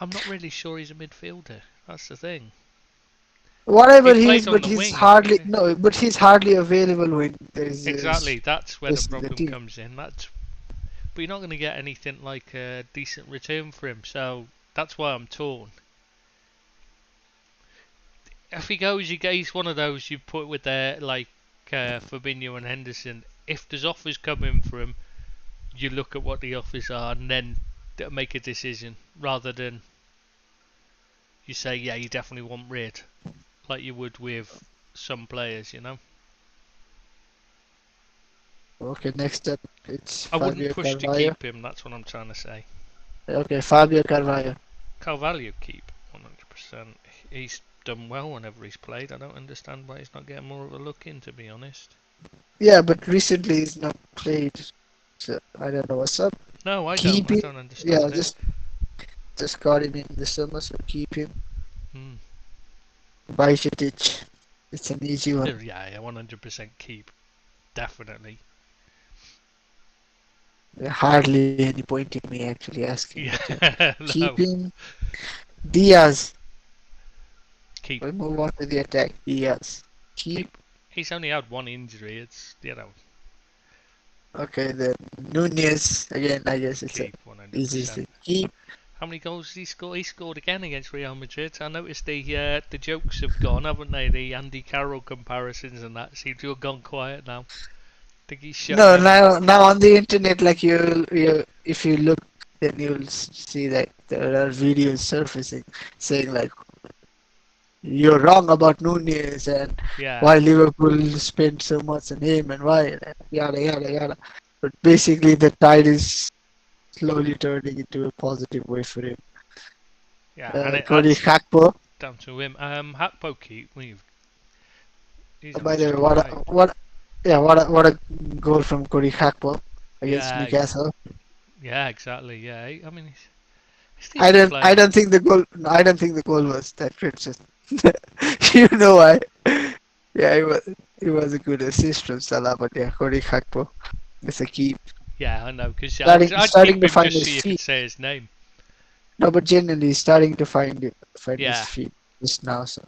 I'm not really sure he's a midfielder. That's the thing. Whatever he is, but he's hardly he's hardly available when there's exactly. That's where the problem comes in. But you're not going to get anything like a decent return for him, so that's why I'm torn. If he goes, he's one of those you put with Fabinho and Henderson. If there's offers coming for him, you look at what the offers are and then make a decision, rather than you say, yeah, you definitely want rid, like you would with some players, Okay, next up, it's I wouldn't push to keep him, that's what I'm trying to say. Okay, Fabio Carvalho. Carvalho keep, 100%. He's done well whenever he's played. I don't understand why he's not getting more of a look in, to be honest. Yeah, but recently he's not played, so I don't know what's up. No, I don't understand. Yeah, just got him in the summer, so keep him. Bajcetic, it's an easy one. Yeah, 100% keep, definitely. Hardly any point in me actually asking. Yeah, keep him. Diaz. Keep. We'll move on to the attack. Diaz. Keep. He's only had one injury. It's Okay, then Nunez again. I guess it's easy to keep. How many goals did he score? He scored again against Real Madrid. I noticed the jokes have gone, haven't they? The Andy Carroll comparisons and that seem to have gone quiet now. I think he's shut down. Now on the internet, if you look then you'll see that there are videos surfacing saying like you're wrong about Nunez and Yeah, why Liverpool spent so much on him and why yada yada yada. But basically, the tide is slowly turning into a positive way for him. yeah, and Cody that's Gakpo. down to him. Hakpo keep. He's a By the way, mystery, right? what a goal from Cody Gakpo against Yeah, Newcastle. yeah, exactly. Yeah, I mean, he's a I decent don't I player. don't think the goal I don't think the goal was that great. Just you know why? Yeah, it was a good assist from Salah, but yeah, Cody Gakpo is a key. Yeah, I know, because I'd Starting keep to him find just his so you could feet. say his name. No, but genuinely he's starting to find his Yeah, feet just now. So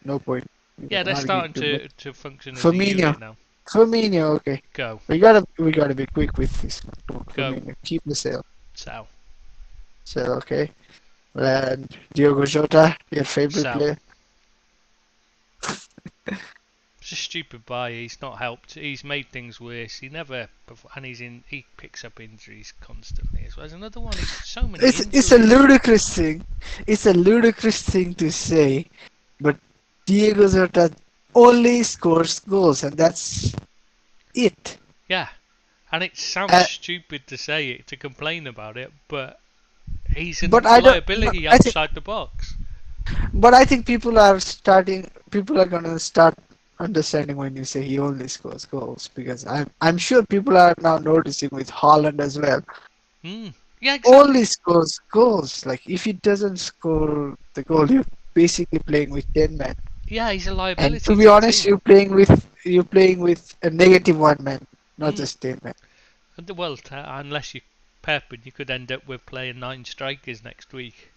no point yeah, they're arguing starting too much. to function as a Firmino, unit now. Firmino, okay. Go, We gotta be quick with this one. Come on, go, Firmino, keep the sale. sell, So okay. And Diogo Jota, your favorite sell. player. It's a stupid buy. He's not helped. He's made things worse. And he picks up injuries constantly as well. There's another one. He's so many It's a injuries. ludicrous thing. It's a ludicrous thing to say, but Diego Jota only scores goals, and that's it. Yeah, and it sounds Uh, stupid to say it, to complain about it, but he's a but I don't. No, liability I think, outside the box. but I think people are starting. People are gonna start understanding when you say he only scores goals because I'm sure people are now noticing with Haaland as well. Hmm. Yeah, Only exactly. scores goals. Like if he doesn't score the goal, you're basically playing with 10 men. Yeah, he's a And to liability be to the honest, team. you're playing with a negative one man, not Hmm. just 10 men. And well, unless you Pep, and you could end up with playing 9 strikers next week,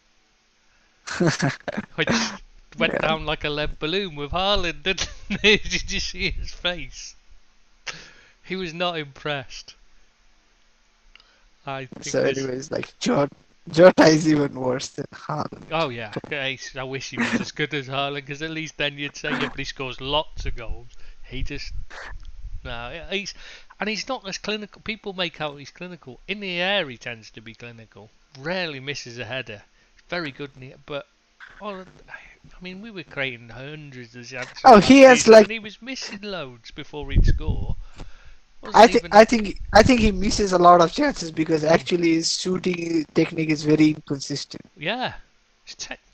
which went Yeah. down like a lead balloon with Haaland. Didn't it? Did you see his face? He was not impressed. I think So, there's. anyways, like Jota is even worse than Haaland. Oh yeah, okay, I wish he was as good as Haaland, because at least then you'd say, yeah, but he scores lots of goals. He just no, he's not as clinical. People make out he's clinical. In the air, he tends to be clinical. Rarely misses a header. Very good in the but well, I mean, we were creating hundreds of chances Oh, he last has season, like and he was missing loads before he'd score. I Wasn't think even. I think I think he misses a lot of chances because Mm, actually his shooting technique is very inconsistent. yeah,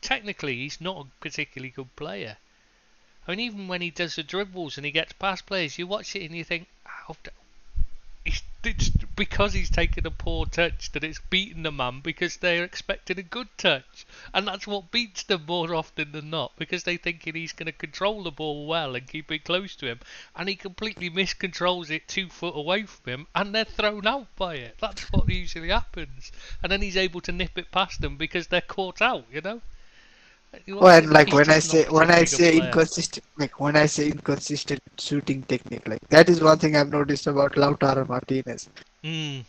technically he's not a particularly good player. I mean, even when he does the dribbles and he gets past players, you watch it and you think, it's because he's taken a poor touch that it's beaten the man, because they're expecting a good touch, and that's what beats them more often than not, because they thinking he's going to control the ball well and keep it close to him, and he completely miscontrols it 2 foot away from him, and they're thrown out by it. That's what usually happens, and then he's able to nip it past them because they're caught out. You watch When it, like he's when I just not a say when I particularly good say player. inconsistent like when I say inconsistent shooting technique, like that is one thing I've noticed about Lautaro Martinez. Mm,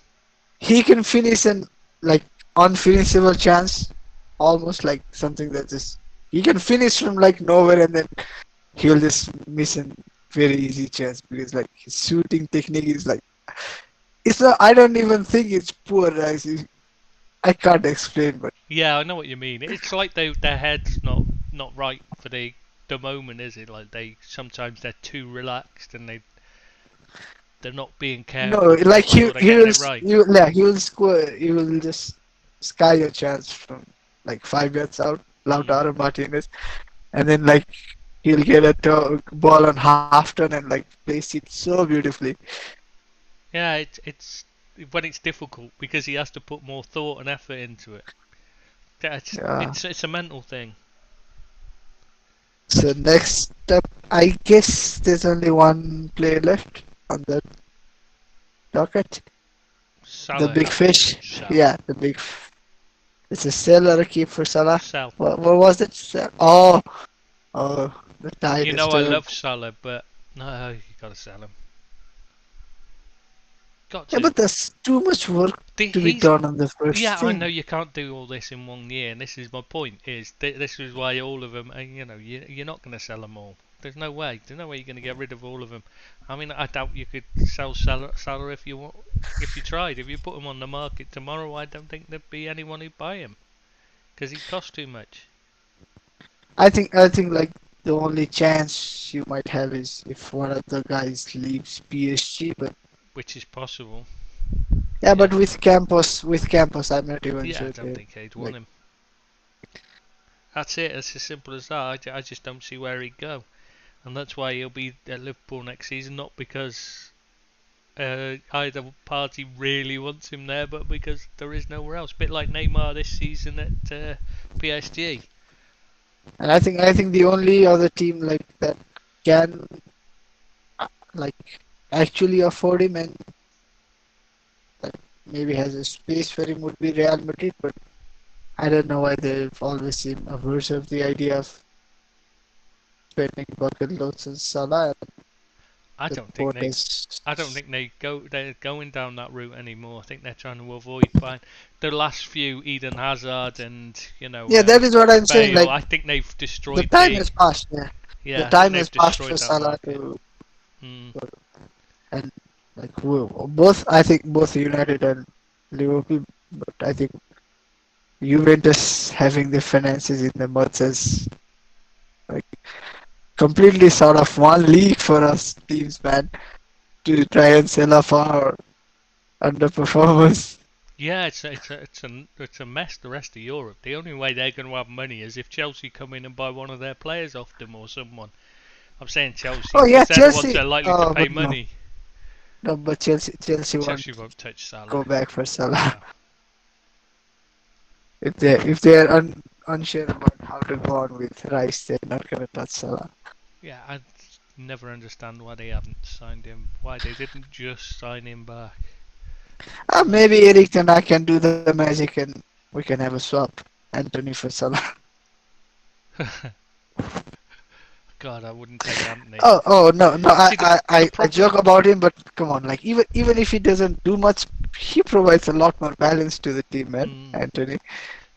He can finish an like unfinishable chance, almost like something that just he can finish from like nowhere and then he'll just miss a very easy chance because like his shooting technique is like it's not. I don't even think it's poor. I can't explain, but yeah, I know what you mean. It's like their head's not right for the moment, is it? Like sometimes they're too relaxed, and they're not being no, careful to like make he sure they're he getting will it right. he will score. He will just sky your chance from like 5 yards out, Mm. Lautaro Martinez, and then like he'll get a ball on half turn and like place it so beautifully. Yeah, it's when it's difficult because he has to put more thought and effort into it. Yeah, Yeah. it's a mental thing. So next up, I guess there's only one player left on the docket. The Salah, big fish. sell, Yeah, it's a sell or a keep for Salah. sell. What was it? Sell. Oh, the tide You is know I turned. love Salah, but no, you gotta sell him. Got Yeah, to. but there's too much work to be He's done on the first Yeah, I know thing. you can't do all this in one year, and this is my point. Is this is why all of them, you're not going to sell them all. There's no way. There's no way you're going to get rid of all of them. I mean, I doubt you could sell Salah if you want, if you tried. If you put him on the market tomorrow, I don't think there'd be anyone who'd buy him because he costs too much. I think like the only chance you might have is if one of the guys leaves PSG, but Which is possible. yeah, but Yeah. with Campos, I'm not even Yeah, I sure don't they think he'd like. want him. That's it. It's as simple as that. I just don't see where he'd go, and that's why he'll be at Liverpool next season. Not because either party really wants him there, but because there is nowhere else. Bit like Neymar this season at PSG. And I think the only other team like that can like actually afford him and that maybe has a space for him would be Real Madrid, but I don't know why they've always seemed averse of the idea of spending bucket loads on Salah. I The don't think report they. is I don't think they're going down that route anymore. I think they're trying to avoid buying the last few Eden Hazard and yeah, that is what I'm saying. Bale. Like I think they've the destroyed time the. has passed. Yeah, the Yeah, I think time has they've passed for destroyed that Salah market. to Mm. and like both. I think both United and Liverpool, but I think Juventus having the finances in the mud has like completely sort of one league for us teams, man, to try and sell off our underperformers. Yeah, it's a mess. The rest of Europe. The only way they're going to have money is if Chelsea come in and buy one of their players off them or someone. I'm saying Chelsea Oh yeah, because they're the ones Chelsea. that are likely to pay But no, money. no, but Chelsea won't Chelsea won't touch Salah. go back for Salah No. if they're unsure about how to go on with Rice. They're not gonna touch Salah. Yeah, I never understand why they haven't signed him. Why they didn't just sign him back. Like, Maybe Eric and I can do the magic and we can have a swap. Anthony for Salah. God, I wouldn't take Anthony. Oh no no See, the I problem. joke about him, but come on, like even if he doesn't do much, he provides a lot more balance to the team, man. Mm, Anthony.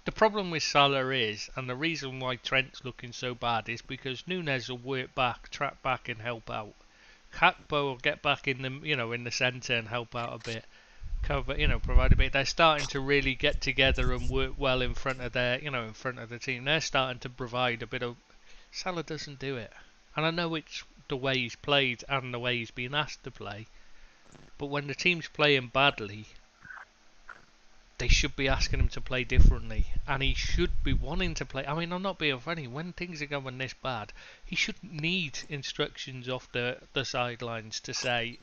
the problem with Salah is, and the reason why Trent's looking so bad is because Nunes will work back, track back, and help out. Hakpo will get back in the in the centre and help out a bit, cover provide a bit. They're starting to really get together and work well in front of in front of the team. They're starting to provide a bit of. Salah doesn't do it, and I know it's the way he's played and the way he's been asked to play. But when the team's playing badly, they should be asking him to play differently, and he should be wanting to play. I mean, I'm not being funny. When things are going this bad, he shouldn't need instructions off the sidelines to say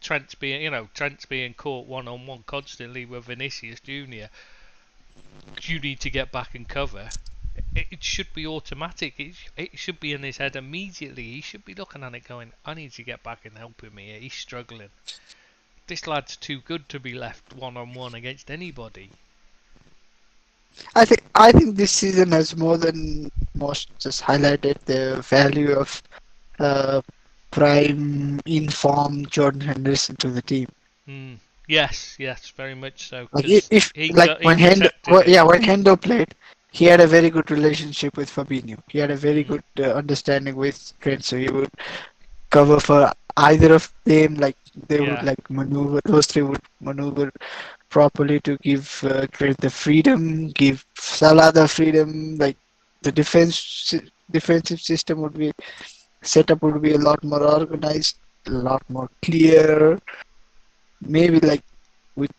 Trent's being caught one on one constantly with Vinicius Junior. You need to get back and cover. It should be automatic. It should be in his head immediately. He should be looking at it going, I need to get back and help him here. He's struggling. This lad's too good to be left one on one against anybody. I think this season has more than most just highlighted the value of uh, prime informed Jordan Henderson to the team. Mm. Yes, very much so. Like Because if like he when Hendo, protected him. yeah, when Hendo played, he had a very good relationship with Fabinho. He had a very Mm. good understanding with Trent, so he would cover for either of them. Like they would Yeah, like maneuver. Those three would maneuver properly to give Trent the freedom, give Salah the freedom. Like the defensive system would be setup would be a lot more organized, a lot more clear. Maybe like with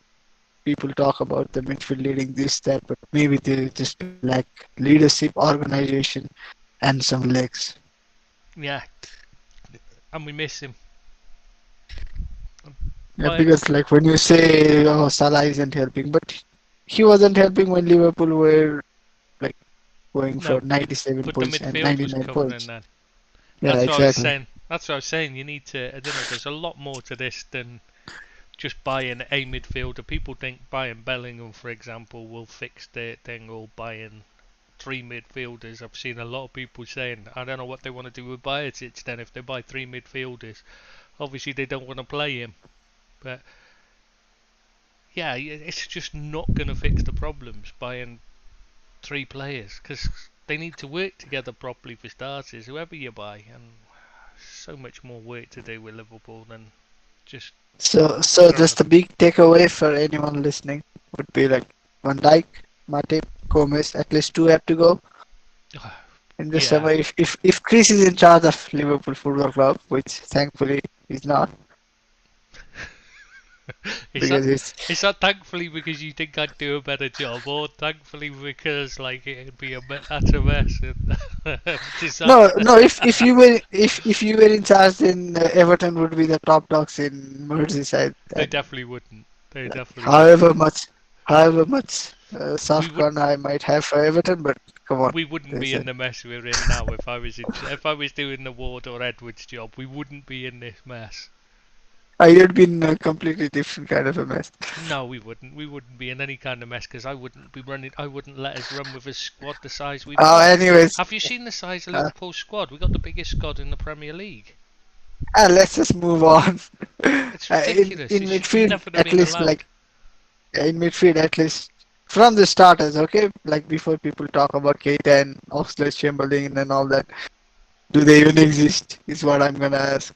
people talk about the midfield leading this, that, but maybe they just lack leadership, organization, and some legs. yeah, and we miss him. Yeah, But because like when you say, oh, Salah isn't helping, but he wasn't helping when Liverpool were like going for no, 97 but the points and midfield was 99 covering points. then. Yeah, That's what I was exactly. saying. That's what I was saying. You need to. I don't know. There's a lot more to this than just buying a midfielder. People think buying Bellingham, for example, will fix the thing, or buying three midfielders. I've seen a lot of people saying, I don't know what they want to do with Bajcetic then if they buy three midfielders. Obviously, they don't want to play him. But yeah, it's just not going to fix the problems buying three players because they need to work together properly for starters, whoever you buy, and so much more work to do with Liverpool than just So throwing just the big takeaway for anyone listening would be like Van Dijk, Matip, Gomez, at least two have to go in the yeah. summer. If Chris is in charge of Liverpool Football Club, which thankfully he's not, Is that because it's is that thankfully because you think I'd do a better job, or thankfully because like it'd be a utter mess and disaster? no. If you were in charge, then Everton would be the top dogs in Merseyside. They And definitely wouldn't. They like, definitely wouldn't. however much We soft would corner I might have for Everton, but come on, we wouldn't there's be a in the mess we're in now if I was doing the Ward or Edwards job. We wouldn't be in this mess. I'd been a completely different kind of a mess. No, we wouldn't. We wouldn't be in any kind of mess because I wouldn't be running. I wouldn't let us run with a squad the size we've got. Anyways, Have you seen the size of uh, Liverpool's squad? We got the biggest squad in the Premier League. let's just move on. It's In ridiculous. It should midfield, never have at been least allowed. in midfield, at least from the starters, okay? Like before people talk about Keita and Oxlade-Chamberlain and all that, do they even exist? Is what I'm gonna ask.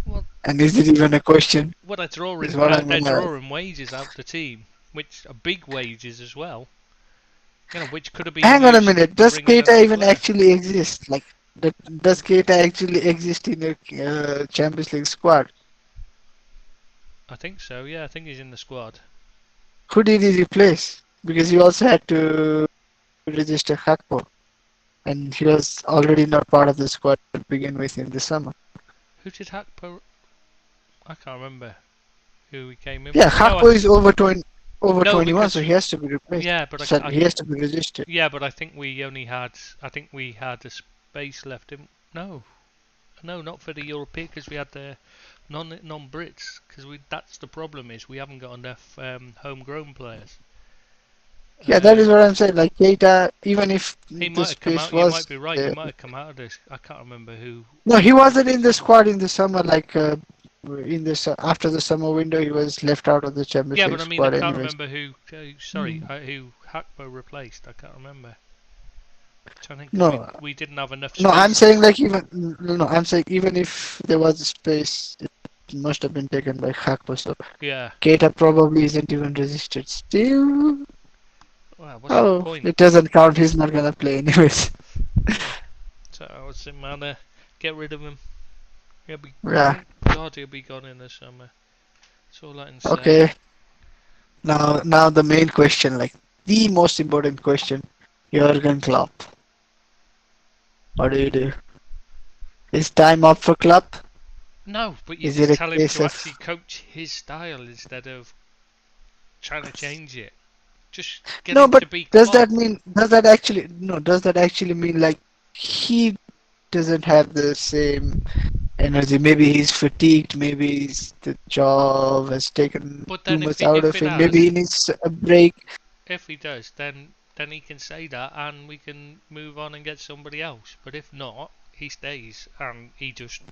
Well, And is it even a question? well, Is what I'm they're gonna ask. drawing wages out the team, which are big wages as well. You know, which could have been Hang on a used minute. to Does bring in Keita another even player. actually exist? Like, does Keita actually exist in a Champions League squad? I think so. Yeah, I think he's in the squad. Who did he replace? Because he also had to register Hakpo, and he was already not part of the squad to begin with in the summer. Who did Hakpo? I can't remember who he came in Yeah, with. No, Hakpo is over no, 21, because so he has to be replaced. yeah, but So he has to be registered. yeah, but I think we only had. I think we had a space left. No, no, not for the European because we had the non-Brits. Because that's the problem is we haven't got enough homegrown players. Yeah, that is what I'm saying. Like Keita, even if He the might have come space out. You was might be right. He there. might have come out of this. I can't remember who. No, he wasn't in the squad in the summer. Like in the after the summer window, he was left out of the Champions Yeah, but League I mean, I squad can't anyways. remember who. Who Hakpo replaced. I can't remember. I think because No, we didn't have enough no, I'm space. saying like even no, I'm saying even if there was a space, it must have been taken by Hakpo. So Yeah. Keita probably isn't even registered still. Well, what's the Oh, point? it doesn't count. He's not gonna play anyways. So what's it matter? Get rid of him. He'll be. Yeah. Thank God he'll be gone in the summer. That's all I can say. Okay. Now the main question, like the most important question, Jurgen Klopp. What do you do? Is time up for Klopp? No, but you Is it just a tell him case to of actually coach his style instead of trying to change it. Just get no? him But to be does Klopp. that mean does that actually no? Does that actually mean like he doesn't have the same energy? Maybe he's fatigued. Maybe the job has taken But too then much out if of it him. Maybe has, he needs a break. if he does, then he can say that, and we can move on and get somebody else. But if not, he stays, and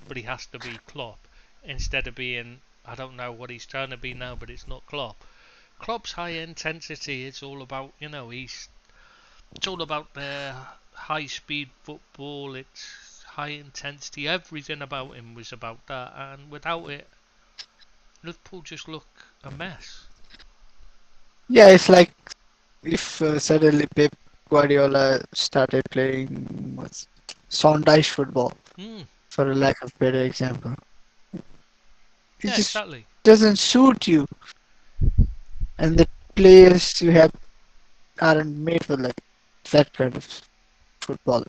but he has to be Klopp instead of being. I don't know what he's trying to be now, but it's not Klopp. Klopp's high intensity. It's all about It's all about the high speed football. It's high intensity. Everything about him was about that, and without it, Liverpool just look a mess. Yeah, it's like if suddenly Pep Guardiola started playing what's Sondage football, Hmm. for a lack of better example. It Yeah, just exactly. doesn't suit you, and the players you have aren't made for like that kind of football.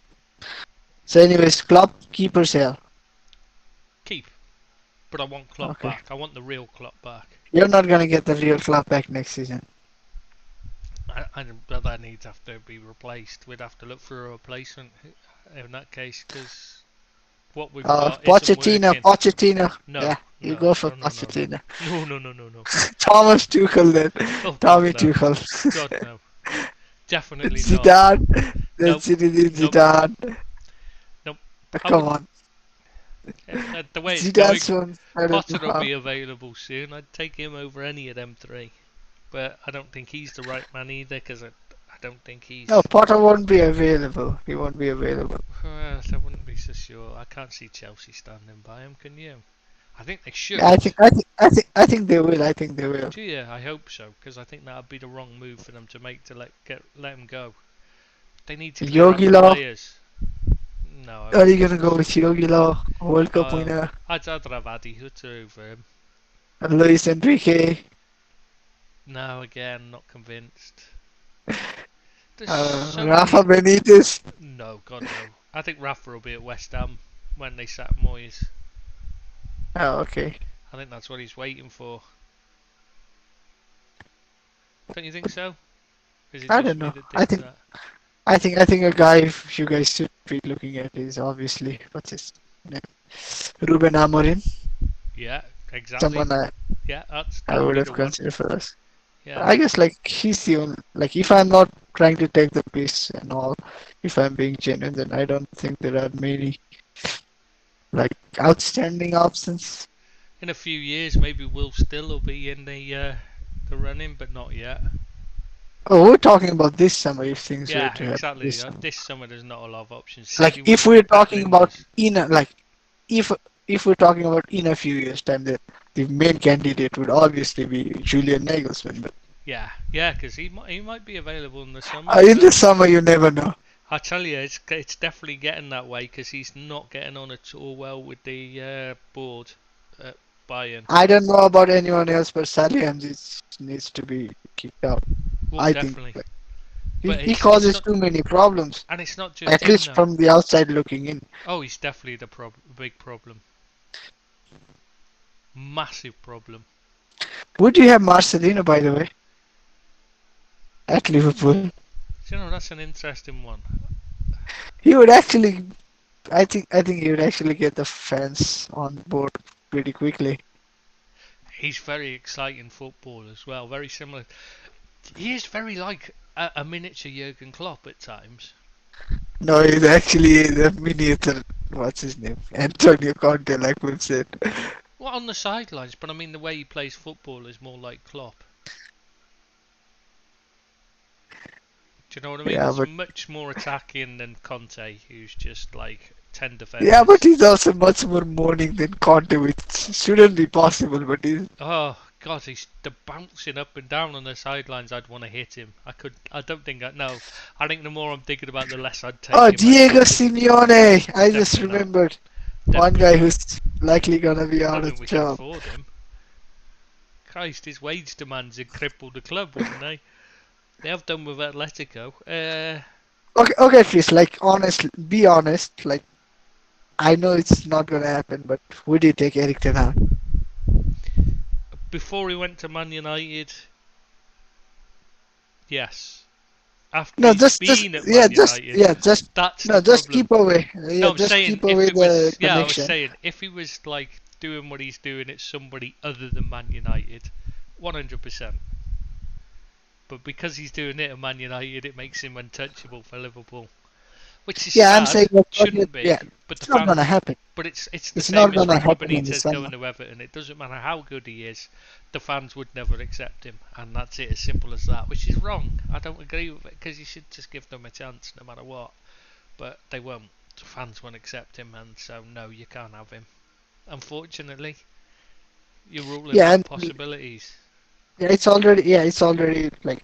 So, anyways, Klopp keeper sale. Keep. But I want Klopp Okay, back. I want the real Klopp back. you're not gonna get the real Klopp back next season. That needs have to be replaced. We'd have to look for a replacement in that case because what we've got isn't working. Pochettino. No, Yeah, you no, go for no, no, no, no, Pochettino. no, no, no, no, no. Thomas Tuchel then. Oh God, Tommy no. Tuchel. God, no. Definitely not. Zidane. Nope. That's Zinedine Nope. Zidane. Nope. I Come would. on. The way it's going, Zidane's one better Potter to will have. be available soon. I'd take him over any of them three. But I don't think he's the right man either because I don't think he's. No, Potter won't be available. He won't be available. Well, I wouldn't be so sure. I can't see Chelsea standing by him. Can you? I think they should. I think they will. I think they will. Do you? I hope so, because I think that would be the wrong move for them to make to let him go. They need to clear out Yogi the Law. players. No. Are you gonna go with Yogi Law, World Cup winner, I'd rather have Adi Hutter over him. and Luis Enrique? No, again, not convinced. Rafa Benitez. No, God no. I think Rafa will be at West Ham when they sack Moyes. Oh, okay. I think that's what he's waiting for. Don't you think so? I don't know. I think a guy you guys should be looking at is obviously what's his name? Ruben Amorim. Yeah, exactly. Someone that's I would have considered for us. Yeah. I guess like he's the only, like if I'm not trying to take the piss and all, if I'm being genuine, then I don't think there are many like outstanding options. In a few years, maybe Will Still will be in the running, but not yet. Oh, we're talking about this summer if things were to happen. Exactly. This summer there's not a lot of options. Like if we're talking about if we're talking about in a few years' time, the main candidate would obviously be Julian Nagelsmann. But yeah, because he might be available in the summer. In the summer, you never know. I tell you, it's definitely getting that way because he's not getting on at all well with the board at Bayern. I don't know about anyone else, but Salihamidzic needs to be kicked out. Well, definitely. He causes too many problems. And it's not just at least from the outside looking in. Oh, he's definitely the big problem. Massive problem. Would you have Marcelino, by the way, at Liverpool? You know, that's an interesting one. He would actually, I think he would actually get the fans on board pretty quickly. He's very exciting football as well. Very similar. He is very like a miniature Jurgen Klopp at times. No, he's actually the miniature. What's his name? Antonio Conte, like we've said. Well, on the sidelines, but I mean the way he plays football is more like Klopp. Do you know what I mean? Yeah, He's much more attacking than Conte, who's just like 10 defenders. Yeah, but he's also much more moaning than Conte, which shouldn't be possible, but he's... Oh, God, he's bouncing up and down on the sidelines. I'd want to hit him. I don't think no. I think the more I'm thinking about, the less I'd take him. Oh, Diego Simeone! I just remembered. One guy who's likely gonna be out of job. Can afford him. Christ, his wage demands had crippled the club, wouldn't they? They have done with Atletico. Okay, please, like, be honest. Like, I know it's not gonna happen, but would you take Erik ten Hag? Before he went to Man United, yes. After just keep away. Keep away the connection. I was saying, if he was like doing what he's doing at somebody other than Man United, 100%. But because he's doing it at Man United, it makes him untouchable for Liverpool, which is sad. I'm saying shouldn't be. Yeah, but it's not gonna happen. But it's the same as Rafa Benitez going to Everton. It doesn't matter how good he is, the fans would never accept him, and that's it. As simple as that. Which is wrong. I don't agree with it because you should just give them a chance no matter what. But they won't. The fans won't accept him, and so no, you can't have him. Unfortunately, you're ruling out possibilities. Yeah, it's already like,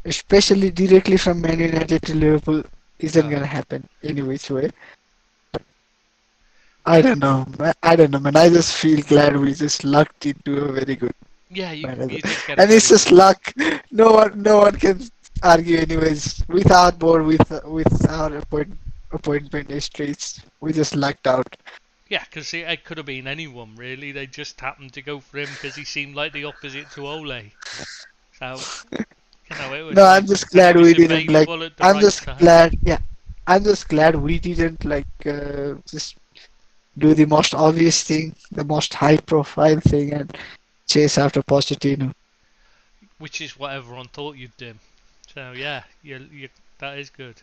especially directly from Man United to Liverpool, isn't gonna happen any which way. I don't know, man. I just feel glad we just lucked into a very good. Yeah, you did get and it's just luck. No one can argue anyways. With our board, with our appointment histories, we just lucked out. Yeah, because it could have been anyone really. They just happened to go for him because he seemed like the opposite to Ole. So, it was. No, I'm just glad we didn't like. I'm just glad we didn't like just do the most obvious thing, the most high-profile thing, and chase after Pochettino. Which is what everyone thought you'd do. So yeah, you that is good.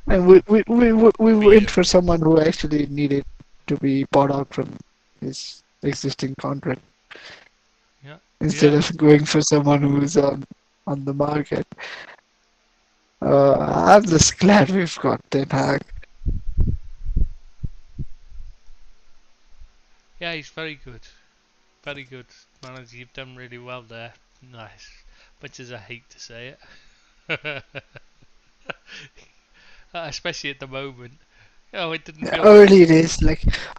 And we went for someone who actually needed to be bought out from his existing contract. Yeah. Instead of going for someone who's on on the market. I'm just glad we've got Ten Hag. Yeah, he's very good. Very good manager. You've done really well there. Nice. Much as I hate to say it. Especially at the moment. Oh, it didn't Yeah, feel like.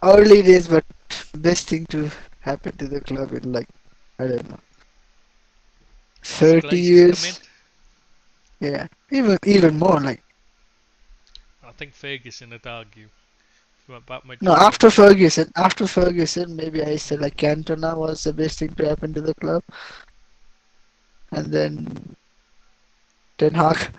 early days, but best thing to happen to the club in like I don't know Since 30 Glazer's come in, years. Yeah, even more like I think Ferguson would argue. If you went back much no longer. after Ferguson maybe I said like Cantona was the best thing to happen to the club, and then Ten Hag.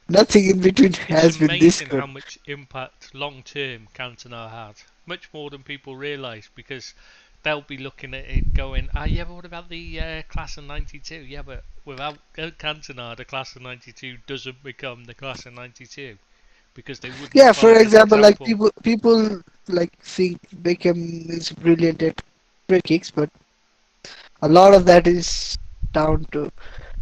Nothing in between It's has been this amazing good. how much impact long term Cantona had. Much more than people realise because they'll be looking at it going, ah, yeah, but what about the class of 92? Yeah, but without Cantona, the class of 92 doesn't become the class of 92 because they wouldn't have Yeah, for followed his example, like example. people like think Beckham is brilliant at free kicks, but a lot of that is down to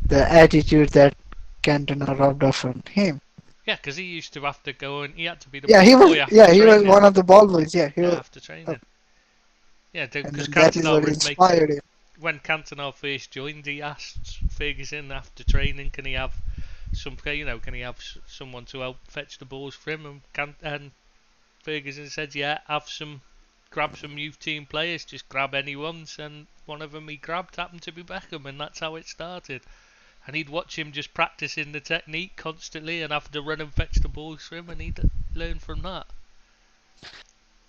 the attitude that Cantona rubbed off on him. Yeah, because he used to have to go and he had to be the Yeah, ball boy after he was training. one of the ball boys. Yeah, Yeah, after training. Yeah, and because then that is Cantona what would make inspired him. when Cantona first joined, he asked Ferguson after training, can he have can he have someone to help fetch the balls for him? And Ferguson said, yeah, grab some youth team players, just grab anyone's, and one of them he grabbed happened to be Beckham, and that's how it started. And he'd watch him just practicing the technique constantly, and have to run and fetch the balls for him, and he'd learn from that.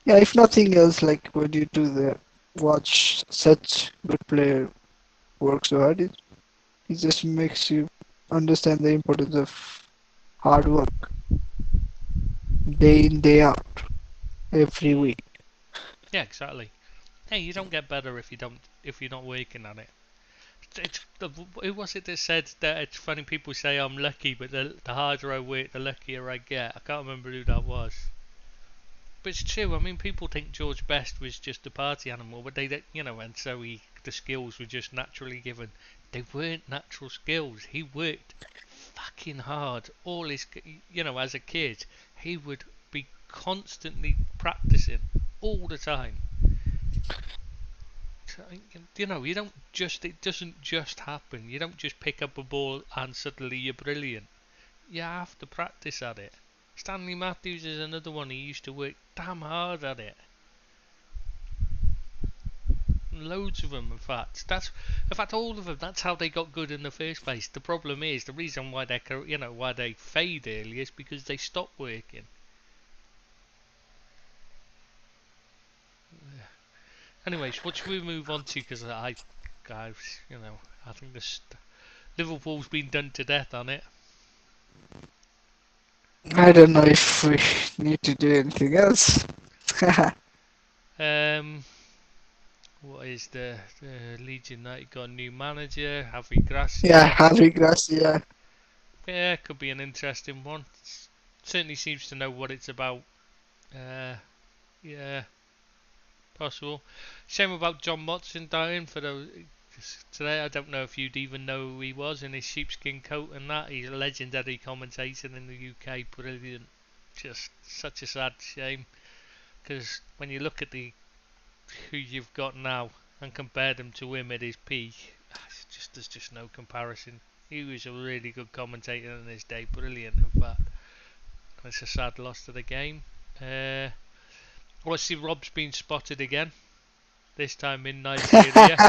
Yeah, if nothing else, like when you do the watch such good player work so hard, it just makes you understand the importance of hard work, day in day out, every Mm. week. Yeah, exactly. Hey, you don't get better if you're not working on it. Who was it that said that it's funny people say I'm lucky, but the harder I work, the luckier I get. I can't remember who that was. But it's true. I mean, people think George Best was just a party animal, but and so the skills were just naturally given. They weren't natural skills. He worked fucking hard. As a kid, he would be constantly practicing all the time. You don't it doesn't just happen. You don't just pick up a ball and suddenly you're brilliant. You have to practice at it. Stanley Matthews is another one. He used to work damn hard at it. Loads of them, in fact. All of them. That's how they got good in the first place. The problem is the reason why why they fade early is because they stop working. Anyways, what should we move on to? Because guys, I think Liverpool's been done to death on it. I don't know if we need to do anything else. Um, what is the Leeds United got a new manager, Javi Yeah, Gracia. Harry Gracia. Yeah, could be an interesting one. Certainly seems to know what it's about. Yeah, possible. Shame about John Motson dying for those. Today, I don't know if you'd even know who he was in his sheepskin coat and that. He's a legendary commentator in the UK. Brilliant. Just such a sad shame. Because when you look at who you've got now and compare them to him at his peak, there's just no comparison. He was a really good commentator in his day, brilliant in fact. It's a sad loss to the game. Obviously, Rob's been spotted again, this time in Nigeria.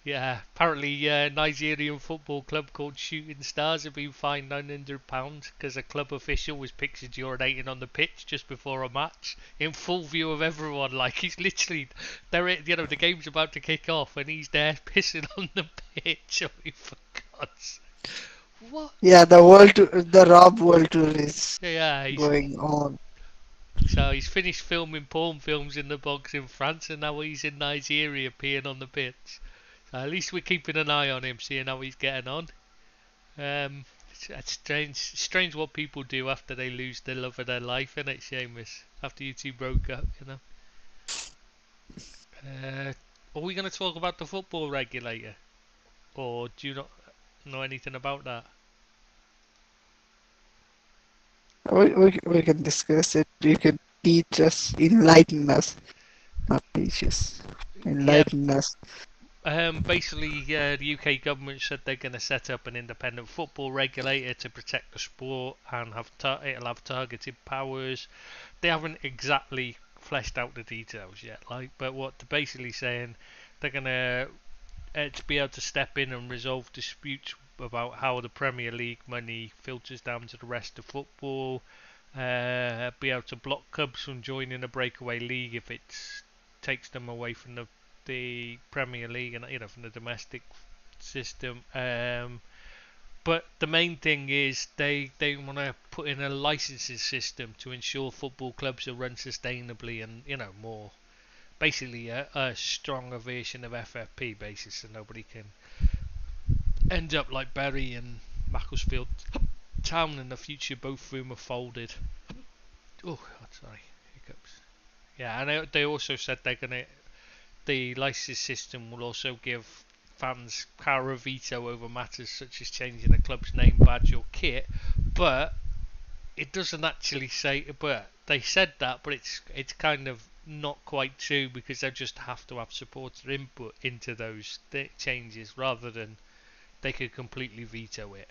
Yeah, apparently Nigerian football club called Shooting Stars have been fined £900 because a club official was pictured urinating on the pitch just before a match in full view of everyone. Like he's literally, the game's about to kick off and he's there pissing on the pitch. I mean, for God's sake. What? Yeah, the Rob World Tour is Yeah, going on. he's finished filming porn films in the bogs in France and now he's in Nigeria peeing on the pitch. So at least we're keeping an eye on him, seeing how he's getting on. It's strange what people do after they lose the love of their life, isn't it, Seamus? After you two broke up, are we going to talk about the football regulator, or do you not? Know anything about that? We can discuss it. You can teach us, enlighten us, not teach us, Yeah, enlighten us. basically, the UK government said they're going to set up an independent football regulator to protect the sport and it'll have targeted powers. They haven't exactly fleshed out the details yet, but what they're basically saying, they're going to be able to step in and resolve disputes about how the Premier League money filters down to the rest of football. Be able to block clubs from joining a breakaway league if it takes them away from the Premier League and from the domestic system. But the main thing is they want to put in a licensing system to ensure football clubs are run sustainably and more basically a stronger version of FFP basis, so nobody can end up like Bury and Macclesfield Town in the future, both of whom are folded. Oh, sorry, hiccups. Yeah, and they also said the license system will also give fans power of veto over matters such as changing a club's name, badge, or kit. But it doesn't actually say. But they said that, but it's kind of not quite true because they just have to have supporter input into those changes rather than they could completely veto it.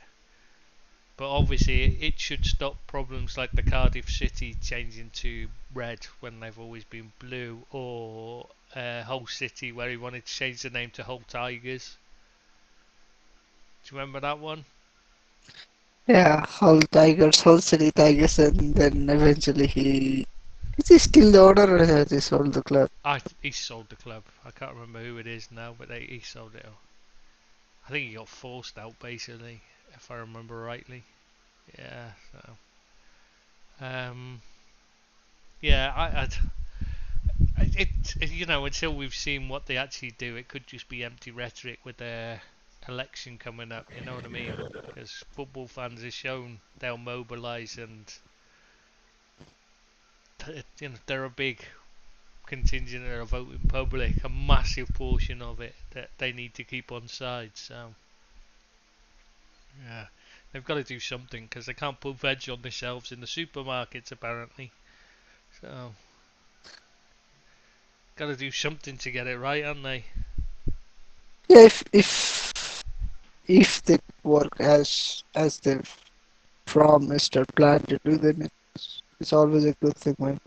But obviously, it should stop problems like the Cardiff City changing to red when they've always been blue, or Hull City where he wanted to change the name to Hull Tigers. Do you remember that one? Yeah, Hull Tigers, Hull City Tigers, and then eventually is he still the owner or has he sold the club? He sold the club. I can't remember who it is now, but he sold it. I think he got forced out basically, if I remember rightly. Yeah. So, yeah, until we've seen what they actually do, it could just be empty rhetoric with their election coming up. You know what I mean? Because football fans have shown they'll mobilise, and they're a big contingent of a voting public, a massive portion of it that they need to keep on side. So yeah, they've got to do something because they can't put veg on the shelves in the supermarkets apparently. So got to do something to get it right, haven't they? Yeah, if they work as they've promised or planned to do, then it's always a good thing when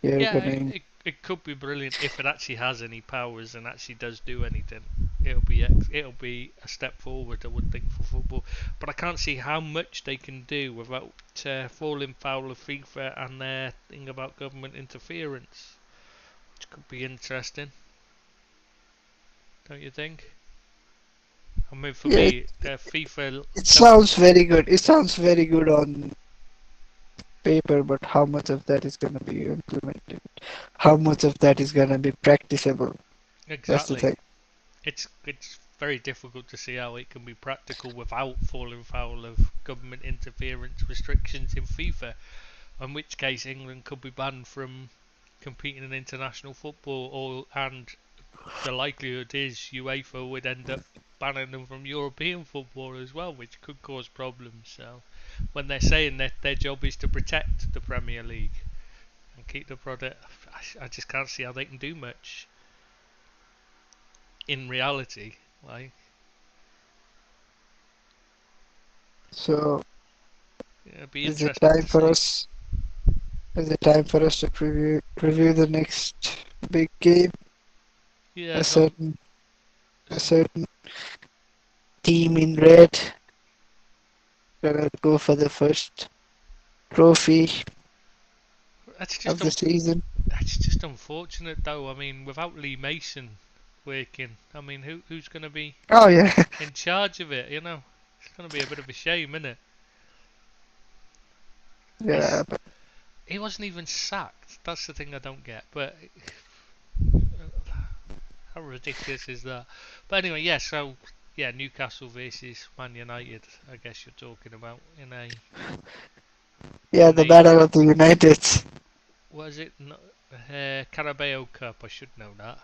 you're Yeah, gonna. it could be brilliant if it actually has any powers and actually does do anything. It'll be a step forward, I would think, for football. But I can't see how much they can do without falling foul of FIFA and their thing about government interference, which could be interesting, don't you think? I mean, for Yeah, me, FIFA. it sounds very good. It sounds very good on paper, but how much of that is gonna be implemented? How much of that is gonna be practicable? That's the Exactly. thing. It's very difficult to see how it can be practical without falling foul of government interference restrictions in FIFA. In which case, England could be banned from competing in international football, and the likelihood is UEFA would end up banning them from European football as well, which could cause problems. So, when they're saying that their job is to protect the Premier League and keep the product, I just can't see how they can do much in reality. Like, So, yeah, it'd be is it interesting time to for see. us? Is it time for us to preview the next big game? Yeah, A go. certain team in red gonna go for the first trophy That's of just the season. that's just unfortunate, though. I mean, without Lee Mason working, I mean, who's going to be Oh yeah, in charge of it? It's going to be a bit of a shame, isn't it? yeah. It's he wasn't even sacked. That's the thing I don't get. But how ridiculous is that? But anyway, yeah. So yeah, Newcastle versus Man United. I guess you're talking about Yeah, in the a Battle of the Uniteds. was it not, Carabao Cup? I should know that.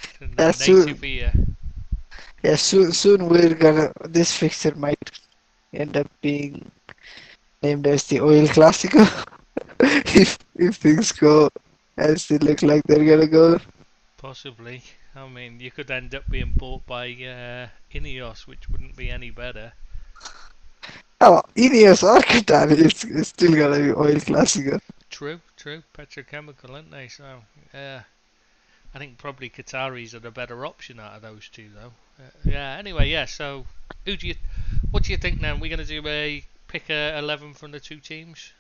It's in the That's true. native ear. Yeah, soon we're gonna. This fixture might end up being named as the Oil Clasico if things go as they look like they're gonna go. Possibly. I mean, you could end up being bought by Ineos, which wouldn't be any better. Oh, Ineos or Qatar, it's still gonna be Oil Clasico. True, true. Petrochemical, aren't they? So, I think probably Qataris are the better option out of those two, though. Yeah. Anyway, yeah. So, what do you think now? We're gonna do a pick a 11 from the two teams.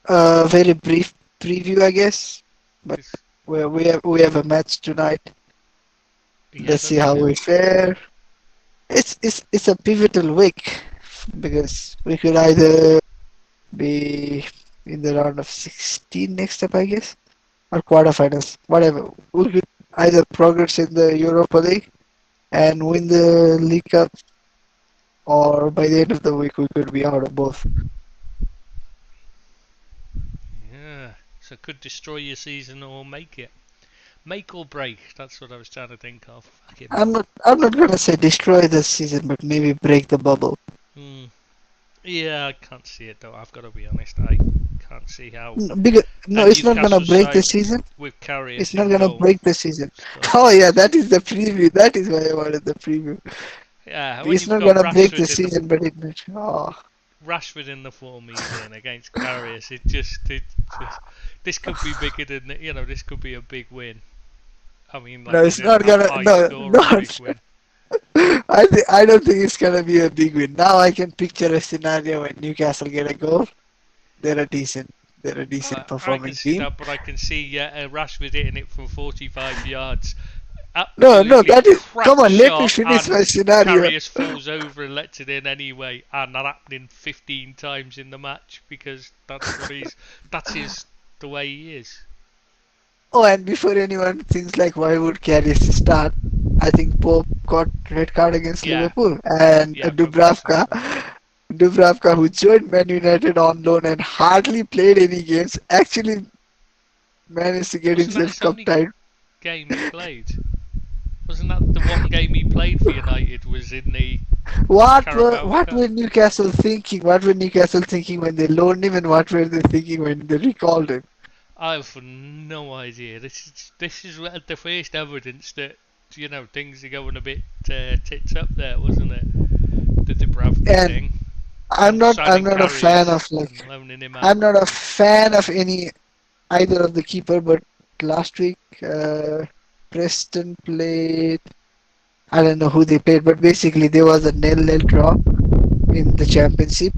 Very brief preview, I guess. But 'Cause- we have a match tonight. yeah, Let's see don't how we? we fare. It's a pivotal week because we could either be in the round of 16 next up, I guess, or quarterfinals, whatever. We could either progress in the Europa League and win the League Cup, or by the end of the week we could be out of both. Yeah. So could destroy your season or make it. Make or break. That's what I was trying to think of. Fucking hell. I'm not gonna say destroy this season, but maybe break the bubble. Hmm. Yeah, I can't see it though. I've got to be honest. I can't see how No, because no, a it's not gonna Newcastle break the side season. with It's Karius not in gonna goal break the season. Oh struggles. yeah, that is the preview. That is why I wanted the preview. Yeah, when It's you've not got gonna break the Rashford in the season, but it. Oh, Rashford in the form he's in against Karius, it just this could be bigger than this could be a big win. I mean, no, like as it's in not a gonna. high No, scoring no. big win. I don't think it's gonna be a big win. Now I can picture a scenario when Newcastle get a goal. They're a decent. They're a decent I can performing see team. that, but I can see Rashford hitting it from 45 yards. No, Absolutely that is. crap Come on, let me shot, finish my and scenario. Karius falls over and lets it in anyway, and that happening 15 times in the match because that's the way he is. Oh, and before anyone thinks like why would Karius start, I think Pope got red card against Yeah, Liverpool and yeah, I forgot to say that. Dubravka, who joined Man United on loan and hardly played any games, actually managed to get Wasn't that himself his cup only tied. game he played? Wasn't that the one game he played for United was in the Carabao What Cup? were Newcastle thinking? What were Newcastle thinking when they loaned him, and what were they thinking when they recalled him? I have no idea. This is the first evidence that things are going a bit tits up there, wasn't it? The Dubravka And thing and I'm signing not a fan Karius of like and loaning him I'm out. not a fan of any either of the keeper, but last week Preston played. I don't know who they played, but basically there was a nil-nil draw in the championship.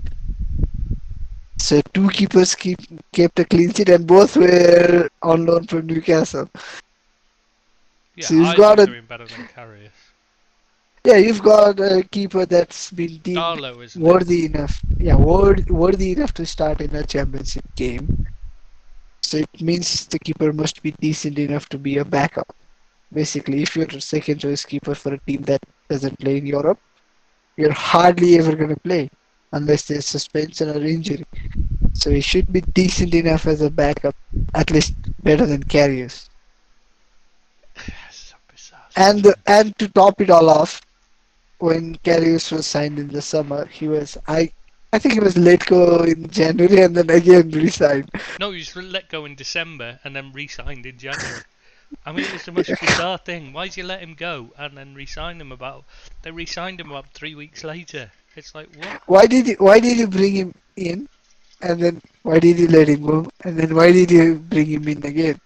So two keepers kept a clean sheet, and both were on loan from Newcastle. Yeah, So you've I got think a they're in better than Karius. yeah, you've got a keeper that's been deemed Darlow, isn't it? worthy enough. Yeah, worthy enough to start in a championship game. So it means the keeper must be decent enough to be a backup. Basically, if you're a second choice keeper for a team that doesn't play in Europe, you're hardly ever going to play unless there's suspension or injury. So he should be decent enough as a backup, at least better than Karius. So bizarre And signing. and to top it all off, when Karius was signed in the summer, I think he was let go in January and then again re-signed. No, he was let go in December and then re-signed in January. I mean, it's the most bizarre thing. Why did you let him go and then re-sign him They re-signed him about 3 weeks later. It's like, what? Why did you bring him in, and then why did you let him go, and then why did you bring him in again?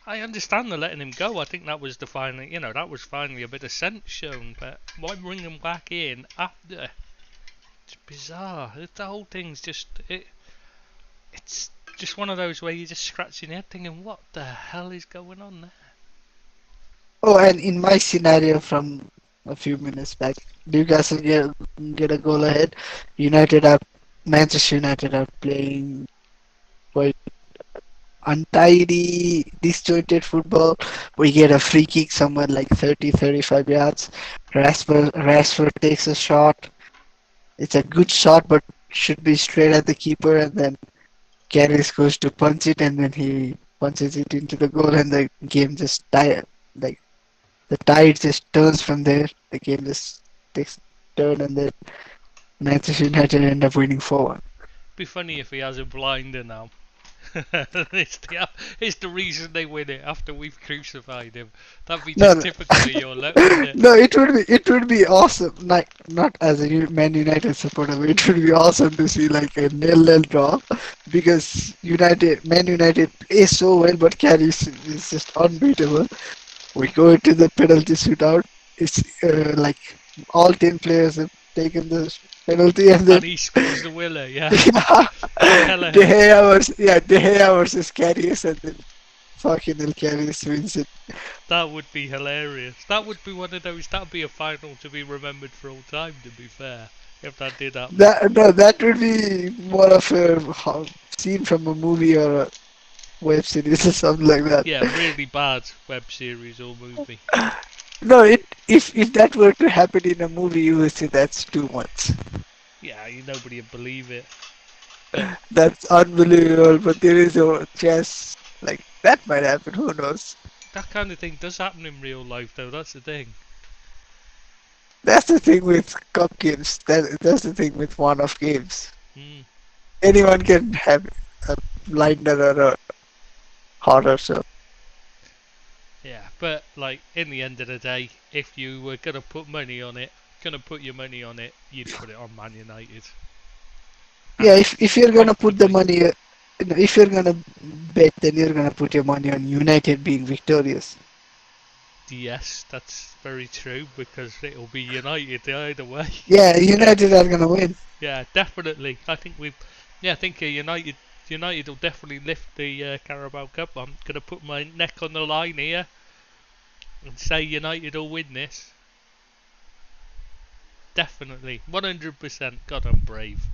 I understand the letting him go. I think that was that was finally a bit of sense shown. But why bring him back in after? It's bizarre. The whole thing's it's just one of those where you're just scratching your head thinking, what the hell is going on there? Oh, and in my scenario from a few minutes back, Newcastle get a goal ahead. United are Manchester United are playing quite untidy, disjointed football. We get a free kick somewhere like 30-35 yards. Rashford takes a shot. It's a good shot, but should be straight at the keeper, and then Karius goes to punch it, and then he punches it into the goal, and the game just like the tide just turns from there. The game just takes a turn, and then Manchester United end up winning 4-1. Be funny if he has a blinder now. it's the reason they win it after we've crucified him. That'd be No, just no. typical of your luck, wouldn't it? No, it would be awesome. Like not as a Man United supporter, but it would be awesome to see like a 0-0 draw because Man United plays so well, but carry is just unbeatable. We go into the penalty shootout. It's like all 10 players have taken the penalty, and then And he scores the winner, yeah. yeah, Kelleher. De Gea versus Karius, and then fucking hell, Karius wins it. That would be hilarious. That would be one of those. That'd be a final to be remembered for all time. To be fair, if that did happen. That would be more of a scene from a movie or a web series or something like that. Yeah, really bad web series or movie. No, if that were to happen in a movie, you would say that's too much. Yeah, nobody would believe it. That's unbelievable, but there is a chance like that might happen. Who knows? That kind of thing does happen in real life, though. That's the thing. That's the thing with cup games. That's the thing with one-off games. Mm. Anyone can have a blinder or a horror show. Yeah, but like in the end of the day, if you were gonna put money on it, you'd put it on Man United. Yeah, if you're gonna put the Comfortably. money, if you're gonna bet, then you're gonna put your money on United being victorious. Yes, that's very true because it'll be United either way. Yeah, United are gonna win. Yeah, definitely. I think United will definitely lift the Carabao Cup. I'm gonna put my neck on the line here and say United will win this. Definitely, 100%. God, I'm brave.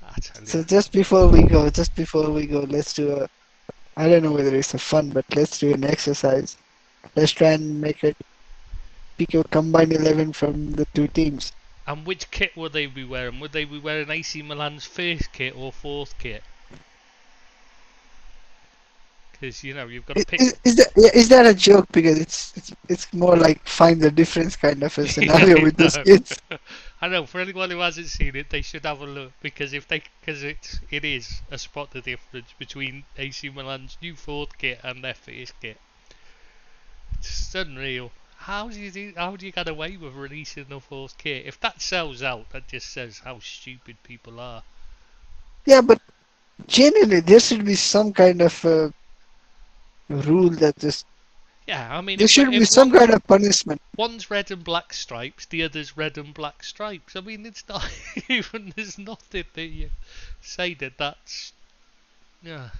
I tell So you. just before we go, let's do a. I don't know whether it's a fun, but let's do an exercise. Let's try and pick a combined 11 from the two teams. And which kit would they be wearing? Would they be wearing AC Milan's first kit or fourth kit? Because you've got to pick. Is that a joke? Because it's more like find the difference kind of a scenario I with those know. kids. I know. For anyone who hasn't seen it, they should have a look because it is a spot the difference between AC Milan's new fourth kit and their first kit. It's unreal. How do you get away with releasing the fourth kit? If that sells out, that just says how stupid people are. Yeah, but genuinely, there should be some kind of rule that just Yeah, I mean, there should be if some kind of punishment. one's red and black stripes, the other's red and black stripes. I mean, it's not even. There's nothing that you say that's. Yeah.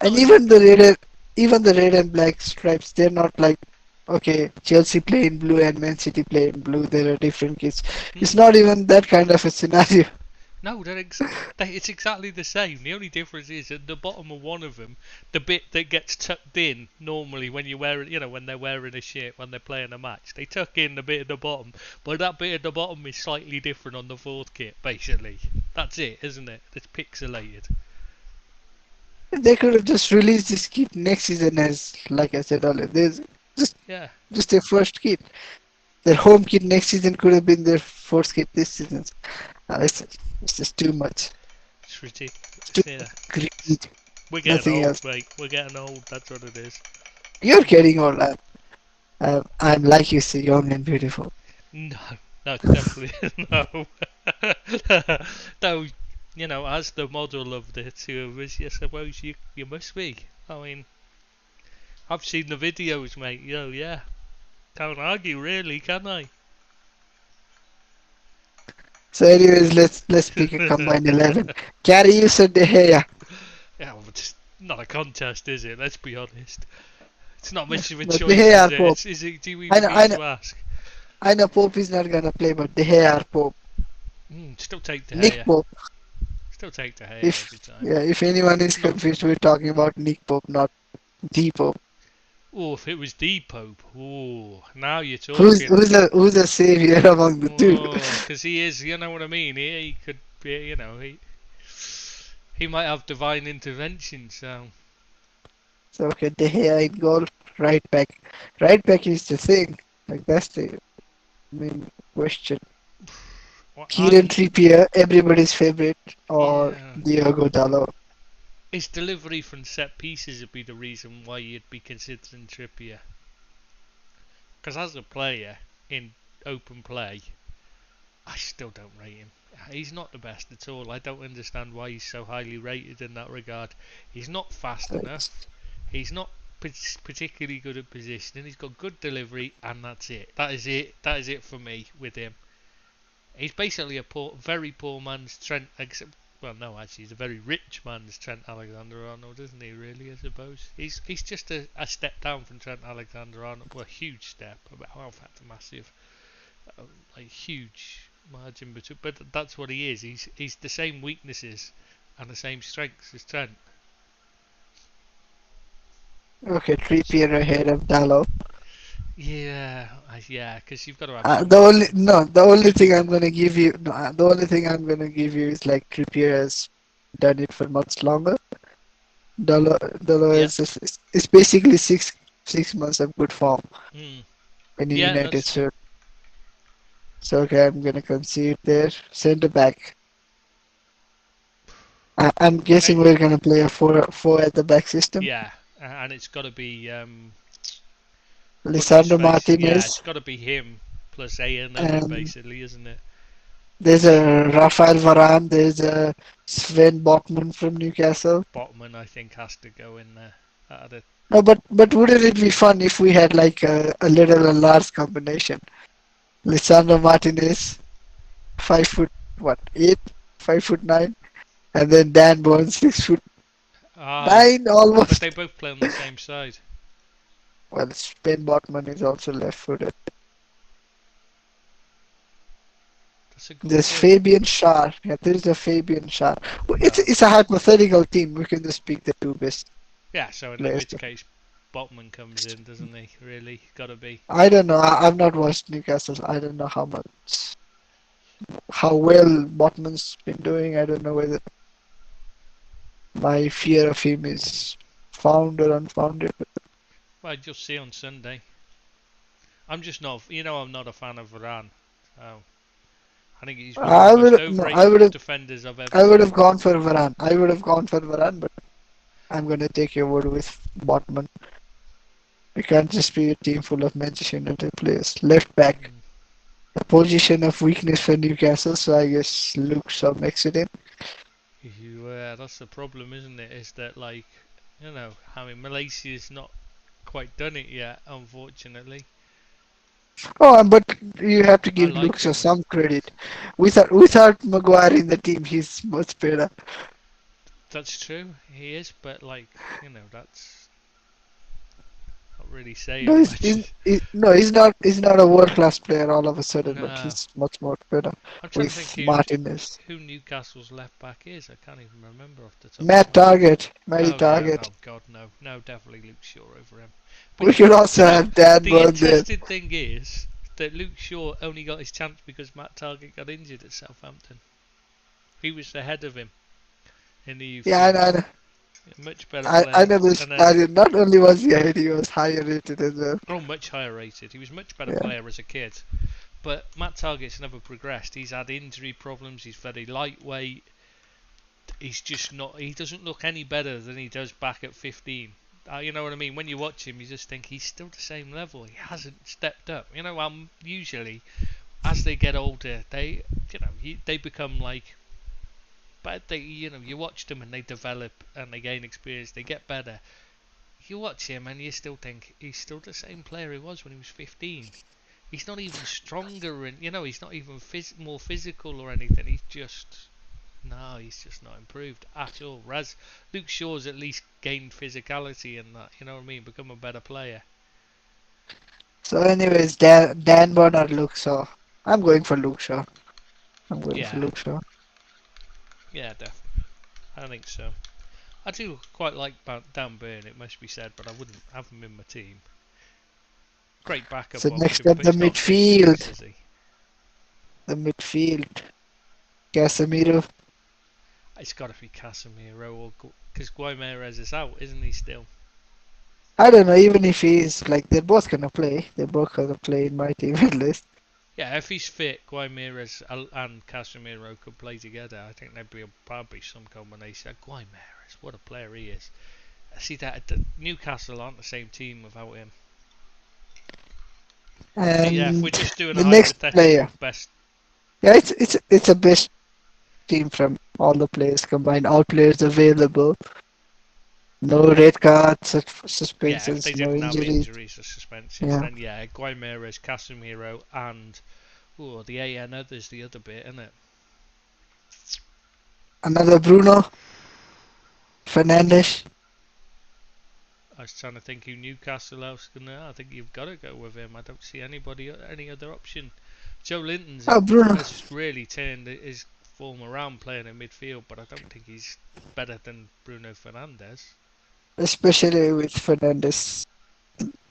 And Not even the red and black stripes, they're not like okay, Chelsea play in blue and Man City play in blue. There are different kits. It's not even that kind of a scenario. No, it's exactly the same. The only difference is at the bottom of one of them, the bit that gets tucked in normally when you wear it, when they're wearing a shirt when they're playing a match, they tuck in the bit at the bottom, but that bit at the bottom is slightly different on the fourth kit. Basically, that's it, isn't it? It's pixelated. They could have just released this kit next season as, like I said earlier, there's just Yeah, just their first kit. Their home kit next season could have been their fourth kit this season. It's just too much. it's It's ridiculous. too Yeah, greedy. we're getting Nothing else. old, mate. We're getting old. That's what it is. You're getting all that. I'm like you say, young and beautiful. No, no, definitely no. No, as the model of the two of us, I suppose you must be. I mean, I've seen the videos, mate. Yeah. Can't argue, really, can I? So, anyways, let's pick a combined 11. Carry you said De Gea. Yeah, well, it's not a contest, is it? Let's be honest. It's not much of a But De choice, Gea is or it? Pope. Is it? Do we I even know, I need know, to ask? I know Pope is not gonna play, but De Gea or Pope. Still take De Nick Gea. Pope. Still take De Gea If every time. yeah, if anyone is Not. confused, we're talking about Nick Pope, not the Pope. Oh, if it was the Pope. Oh, now you're Who's talking. who's the savior among the two? Oh, because he is, you know what I mean? He could be, he might have divine intervention, so. So okay, De Gea in goal, right back. Right back is the thing. Like that's the main question. Well, Kieran Trippier, everybody's favorite, or yeah. Diogo Dalot. His delivery from set pieces would be the reason why you'd be considering Trippier. Because as a player in open play, I still don't rate him. He's not the best at all. I don't understand why he's so highly rated in that regard. He's not fast enough. He's not particularly good at positioning. He's got good delivery, and that's it. That is it. That is it for me with him. He's basically a very poor man's Trent. Well, no, actually, he's a very rich man's Trent Alexander-Arnold, isn't he? Really, I suppose he's just a step down from Trent Alexander-Arnold. Well, a huge step. Well, in fact, a massive, like huge margin between. But that's what he is. He's the same weaknesses and the same strengths as Trent. Okay, Trippier ahead of Dalot. Yeah, yeah, because you've got to have The only thing I'm gonna give you, no, the only thing I'm gonna give you is like Trippier has done it for much longer. Dalot Yeah. is basically 6 months of good form Mm. in the Yeah, United that's true. shirt. So okay, I'm gonna concede there. Centre back. I'm guessing we're gonna play a four at the back system. Yeah, and it's got to be what's his Lisandro face? Yeah, it's Martinez, got to be him plus A&M and basically, isn't it? there's a Rafael Varane. There's a Sven Botman from Newcastle. Botman, I think, has to go in there. No, but wouldn't it be fun if we had like a little and large combination? Lisandro Martinez, 5 foot what 8, 5'9", and then Dan Burn 6'9" But almost. they both play on the same side. Well, Sven Botman is also left-footed. That's a good There's point. Fabian Schär. Yeah, there's a Fabian Schär. Well, No. it's a hypothetical team. We can just pick the two best Yeah, so in players. which case, Botman comes in, doesn't he? Really, got to be. I don't know. I've not watched Newcastle. I don't know how well Botman's been doing. I don't know whether my fear of him is found or unfounded. Well, you'll see on Sunday. I'm just not. I'm not a fan of Varane. So I think he's one of the I most would no, overrated defenders I've ever I would have seen. gone for Varane. I would have gone for Varane, but I'm gonna take your word with Botman. We can't just be a team full of Manchester United players. Left back, Mm. a position of weakness for Newcastle, so I guess Luke Shaw makes it in. That's the problem, isn't it? Is that Malaysia's not quite done it yet, unfortunately. Oh, but you have to I give Luke like Shaw him. some credit. Without Maguire in the team, he's much better. That's true. He is, but that's not really saying No, much. he's not. He's not a world class player all of a sudden, but No, he's much more better I'm trying to think with Martinez. who Newcastle's left back is. I can't even remember off the top of Matt my head. Target, Matty Oh yeah, Target. oh god, no, definitely Luke Shaw over him. But We could also have Dan the Burn there. interesting thing is that Luke Shaw only got his chance because Matt Target got injured at Southampton. He was ahead of him in the youth Yeah, teams. and Much better I player. know this. And then, Not only was he ahead, he was higher rated as well. much higher rated. He was much better Yeah. player as a kid. But Matt Target's never progressed. He's had injury problems. He's very lightweight. He's just not. He doesn't look any better than he does back at 15. You know what I mean? When you watch him, you just think he's still the same level. He hasn't stepped up. Usually as they get older, they become like. But you watch them and they develop and they gain experience. They get better. You watch him and you still think he's still the same player he was when he was 15. He's not even stronger and he's not even more physical or anything. He's just not improved at all. Whereas Luke Shaw's at least gained physicality and that, you know what I mean, become a better player. So, anyways, Dan Burn or Luke Shaw. I'm going for Luke Shaw. I'm going for Yeah, Luke Shaw. yeah, definitely. I think so. I do quite like Dan Burn, it must be said, but I wouldn't have him in my team. Great backup So next option, up but the he's not useless, midfield. is he? The midfield. Casemiro. It's got to be Casemiro, or because Guimarães is out, isn't he still? I don't know. Even if he's like, they're both gonna play. They're both gonna play in my team at least. Yeah, if he's fit, Guimaraes and Casemiro could play together. I think there'd be probably some combination. Guimaraes, what a player he is. See that Newcastle aren't the same team without him. So yeah, if we're And just doing a the next hypothetical player, best, yeah, it's a best team from all the players combined, all players available, no red cards, yeah, if suspensions, they no didn't have injuries. injuries or suspensions, Yeah, then yeah, Guimaraes, Casemiro, and the AN others the other bit, isn't it? another Bruno Fernandes. I was trying to think who Newcastle else gonna. I think you've got to go with him. I don't see any other option. Joe Linton's Oh, Bruno, has really turned his form around playing in midfield, but I don't think he's better than Bruno Fernandes. especially with Fernandes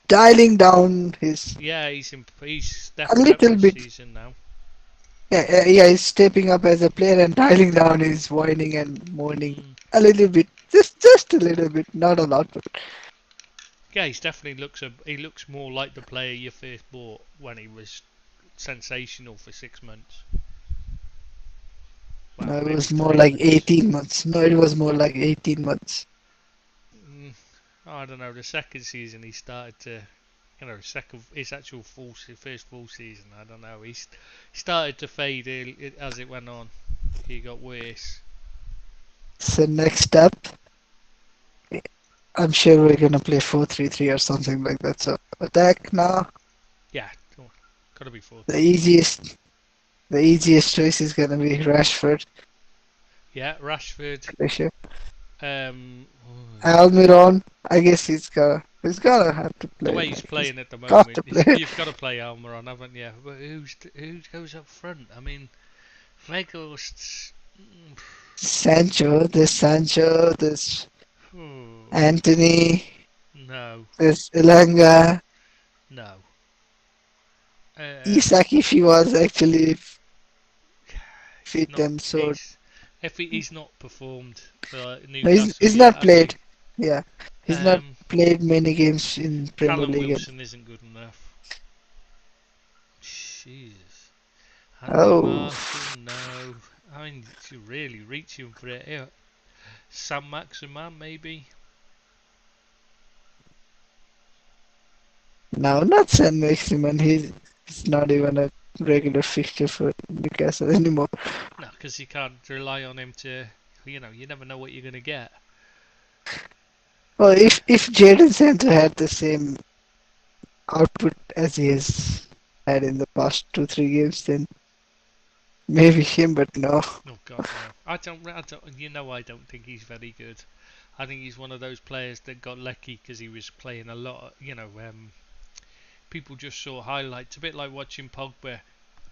dialing down his Yeah, he's a stepping up little this bit. season now. Yeah, he's stepping up as a player and dialing down his whining and moaning Mm. a little bit, just a little bit, not a lot, but Yeah, he's definitely he looks more like the player you first bought when he was sensational for 6 months. no, Well, it maybe was more 3 like months. 18 months. No, it was more like 18 months. Mm, I don't know. The second season he started to, second his actual first full season. I don't know. He started to fade as it went on. He got worse. So next up, I'm sure we're gonna play 4-3-3 or something like that. So attack now. Yeah, gotta be The 4-3-3. easiest, the easiest choice is gonna be Rashford. Yeah, Rashford. For sure. Um, Almiron. I guess he's gonna have to the play. way he's Like, he's playing at the got to moment, play. you've got to play Almiron, haven't you? But who goes up front? I mean, Weghorst's. Sancho. There's Sancho. There's Anthony. No, There's Elanga. no. Uh, Isak, if he was actually he's fit not. and so. He's not performed for No, he's, Newcastle he's yet, not has he? played. Yeah, he's not Um, played many games in Premier Callum League. Wilson isn't good enough. Jesus. Andy Oh, Marshall, no. I mean, you're really reaching for it here. Sam Maximan, maybe? no, not San Maximan. He's not even a regular fixture for Newcastle anymore. No, because you can't rely on him to, you never know what you're going to get. Well, if Jadon Sancho had the same output as he has had in the past 2-3 games, then maybe him. But no, Oh, God, no. I don't think he's very good. I think he's one of those players that got lucky because he was playing a lot, people just saw highlights. A bit like watching Pogba.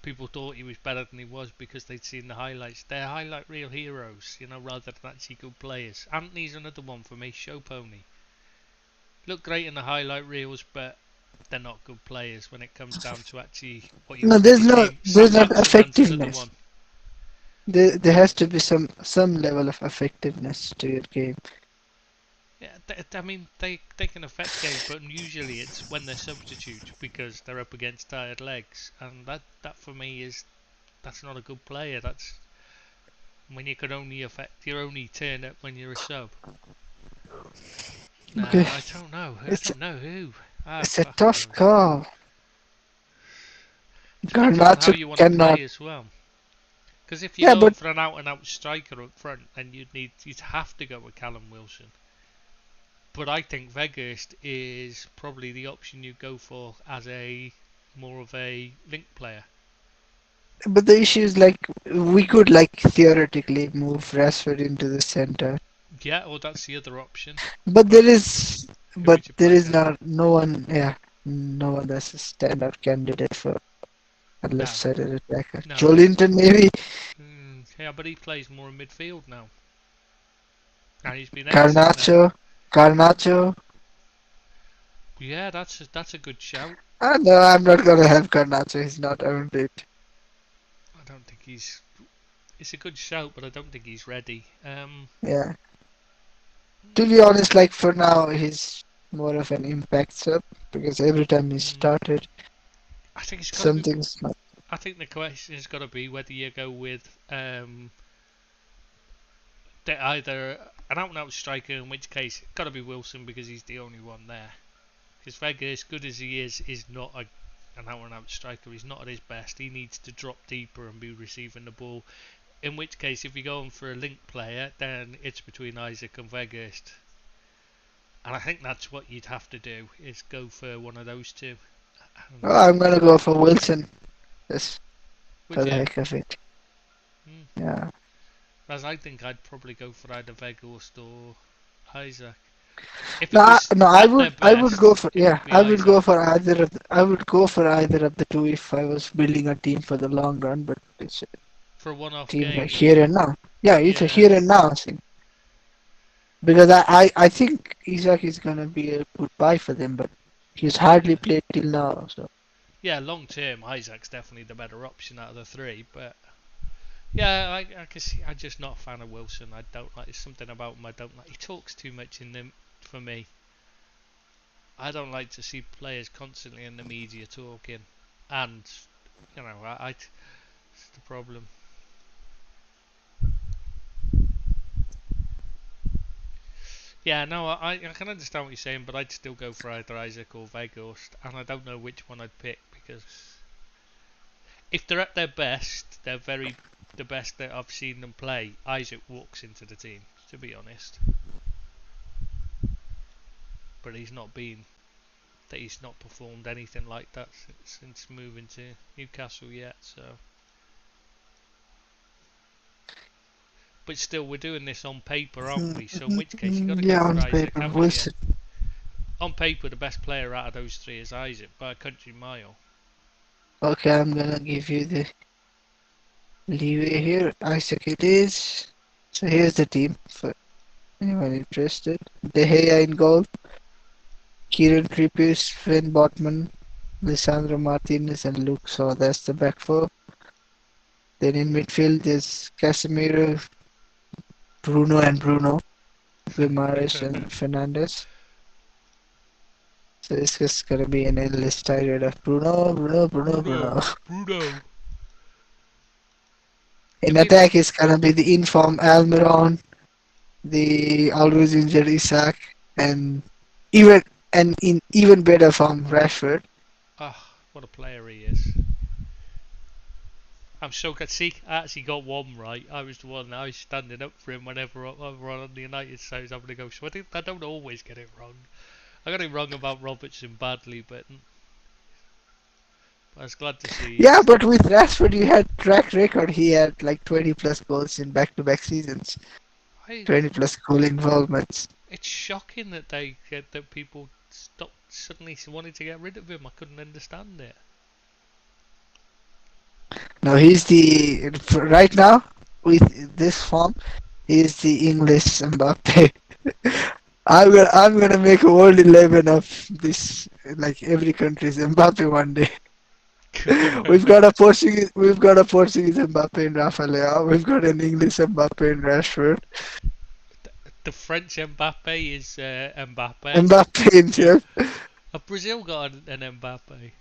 People thought he was better than he was because they'd seen the highlights. They're highlight reel heroes, rather than actually good players. Anthony's another one for me, show pony. Look great in the highlight reels, but they're not good players when it comes down to actually what you no, want in there's your no team. there's Sam not Maximan's another effectiveness. one. There has to be some level of effectiveness to your game. Yeah, I mean they can affect games, but usually it's when they're substitutes because they're up against tired legs, and that for me that's not a good player. That's when you could only affect your only turn up when you're a sub. No, Okay, I don't know. I it's don't know who. Ah, it's a fuck tough knows. call. Depends on how Garnacho you want to cannot. play as well. Because if you're Yeah, going but for an out-and-out striker up front, then you'd have to go with Callum Wilson. But I think Weghorst is probably the option you go for as a more of a link player. the issue is like we could like theoretically move Rashford into the center, Yeah, or that's the other option. but But there is who but would you there play is then? not no one. Yeah, no one that's a standout candidate for a No, left-sided attacker. no. Joelinton maybe. Yeah, but he plays more in midfield now, and he's been excellent there. Garnacho. Garnacho. Yeah, that's a good shout. No, I'm not gonna have Garnacho. He's not earned it. I don't think he's. It's a good shout, but I don't think he's ready. Yeah. To be honest, like for now, he's more of an impact sub because every time he Mm, started, I think it's got to be. something's not. I think the question has got to be whether you go with either an out-and-out striker, in which case it's got to be Wilson because he's the only one there. Because Vega, as good as he is not an out-and-out striker. He's not at his best. He needs to drop deeper and be receiving the ball. In which case, if you're going for a link player, then it's between Isaac and Vegas. And I think that's what you'd have to do, is go for one of those two. Oh, I'm gonna go for Wilson, just Would for the you? heck of it. Mm. Yeah. Whereas I think I'd probably go for either Vegas or Isaac. If No, it was no, at their I would best, go for it yeah, would be I would go Isaac. for either of I would go for either of the two if I was building a team for the long run, but it's a For a one-off team like game. here and now. Yeah, it's a Yeah. here and now thing. Because I think Isaac is gonna be a good buy for them, but he's hardly Yeah. played till now, so Yeah, long term, Isaac's definitely the better option out of the three. But yeah, I can see. I'm just not a fan of Wilson. I don't like. There's something about him I don't like. He talks too much in them for me. I don't like to see players constantly in the media talking, and it's the problem. Yeah, no, I can understand what you're saying, but I'd still go for either Isaac or Vegas, and I don't know which one I'd pick because if they're at their best, they're the best that I've seen them play. Isaac walks into the team, to be honest, but he's not performed anything like that since moving to Newcastle yet. So, but still, we're doing this on paper, aren't we? So in which case, you got to go yeah, for on Isaac, paper haven't you? Wilson. On paper, the best player out of those three is Isaac by a country mile. Okay, I'm gonna give you the leeway here. Isaac it is. So here's the team for anyone interested. De Gea in goal, Kieran Trippier, Sven Botman, Lisandro Martinez, and Luke. So that's the back four. Then in midfield there's Casemiro, Bruno, and Bruno, Guimaraes, and Fernandez. So it's just gonna be an endless tirade of Bruno, Bruno, Bruno, Bruno. Bruno. In It'd be like attack is gonna be the inform Almiron, the always injured Isaac, and even in even better form Rashford. what a player he is. I'm so good. See, I actually got one right. I was the one. I was standing up for him whenever I were on the United side. I was having to go. So I don't always get it wrong. I got it wrong about Robertson badly, but I was glad to see. Yeah, but with Rashford, you had track record. He had like 20 plus goals in back-to-back seasons, I, 20 plus goal involvements. it's shocking that that people stopped suddenly wanted to get rid of him. I couldn't understand it. No, he's the right now with this form. He's the English Mbappe. I'm gonna make a world 11 of this, like every country's Mbappe one day. We've got a Portuguese Mbappe in Rafa Leao. We've got an English Mbappe in Rashford. The French Mbappe is Mbappe. Mbappe in here. Have Brazil got an Mbappe?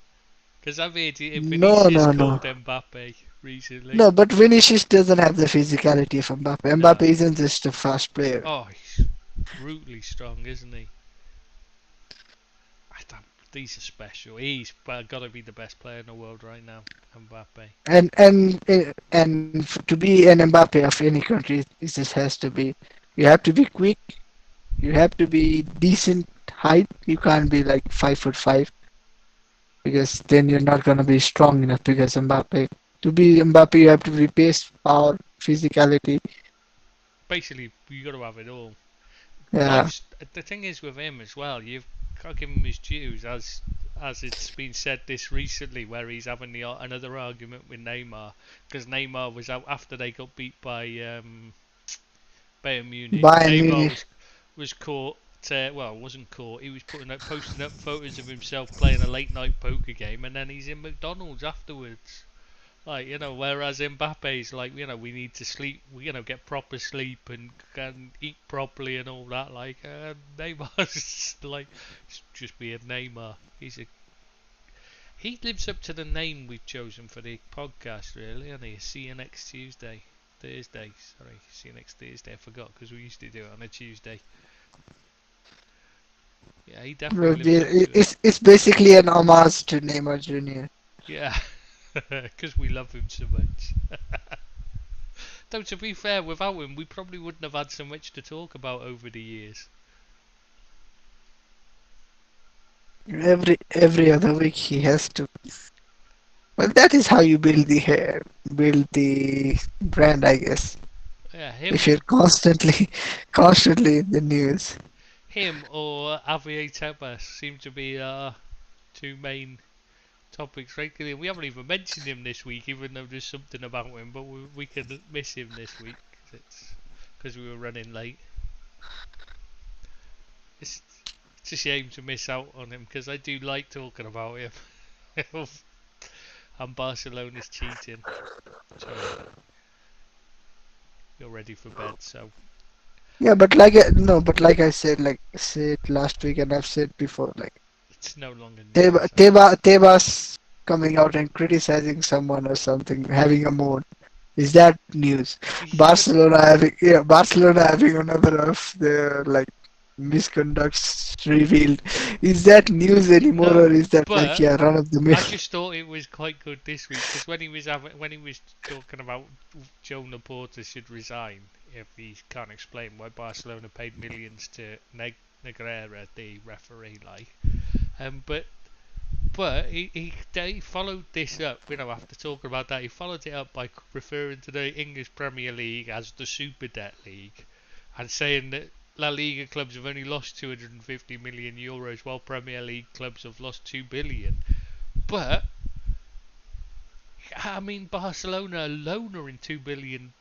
Because I've heard No, Vinicius no, no. called Mbappe recently. No, but Vinicius doesn't have the physicality of Mbappe. Mbappe No. isn't just a fast player. Oh, he's brutally strong, isn't he? I don't, these are special. He's got to be the best player in the world right now, Mbappe. To be an Mbappe of any country, it just has to be. You have to be quick. You have to be decent height. You can't be like 5'5", because then you're not gonna be strong enough. Because Mbappe, to be Mbappe, you have to be pace, power, physicality. Basically, you got to have it all. Yeah, The thing is with him as well. You've got to give him his dues, as it's been said this recently, where he's having another argument with Neymar because Neymar was out after they got beat by Bayern Munich. Bayern Neymar Munich. was caught. Wasn't caught. He was posting up photos of himself playing a late night poker game, and then he's in McDonald's afterwards. Like, whereas Mbappe's like, we need to sleep, get proper sleep and eat properly and all that. Like, Neymar's like, just being Neymar. He lives up to the name we've chosen for the podcast, really, and he see you next Thursday. Sorry, see you next Thursday. I forgot because we used to do it on a Tuesday. Yeah, he definitely lives up to it. It's basically an homage to Neymar Jr. Yeah, because we love him so much. Though to be fair, without him, we probably wouldn't have had so much to talk about over the years. Every other week he has to. Well, that is how you build the hair, build the brand, I guess. Yeah, If you're constantly in the news. him or Javier Tebas seem to be our two main topics regularly. We haven't even mentioned him this week, even though there's something about him. But we can miss him this week because we were running late. It's a shame to miss out on him because I do like talking about him. And Barcelona's cheating. Sorry. You're ready for bed, so. Yeah, but like I said last week, and I've said before, like It's no longer news. Tebas coming out and criticizing someone or something, having a moan. Is that news? Barcelona having another of their like misconducts revealed. Is that news anymore, No, or is that like but run of the mill? I just thought it was quite good this week because when he was talking about Joe Laporta should resign if he can't explain why Barcelona paid millions to Negreira, the referee, but he followed this up. After talking about that, he followed it up by referring to the English Premier League as the Super Debt League, and saying that La Liga clubs have only lost 250 million euros, while Premier League clubs have lost 2 billion. But I mean, Barcelona alone are in 2 billion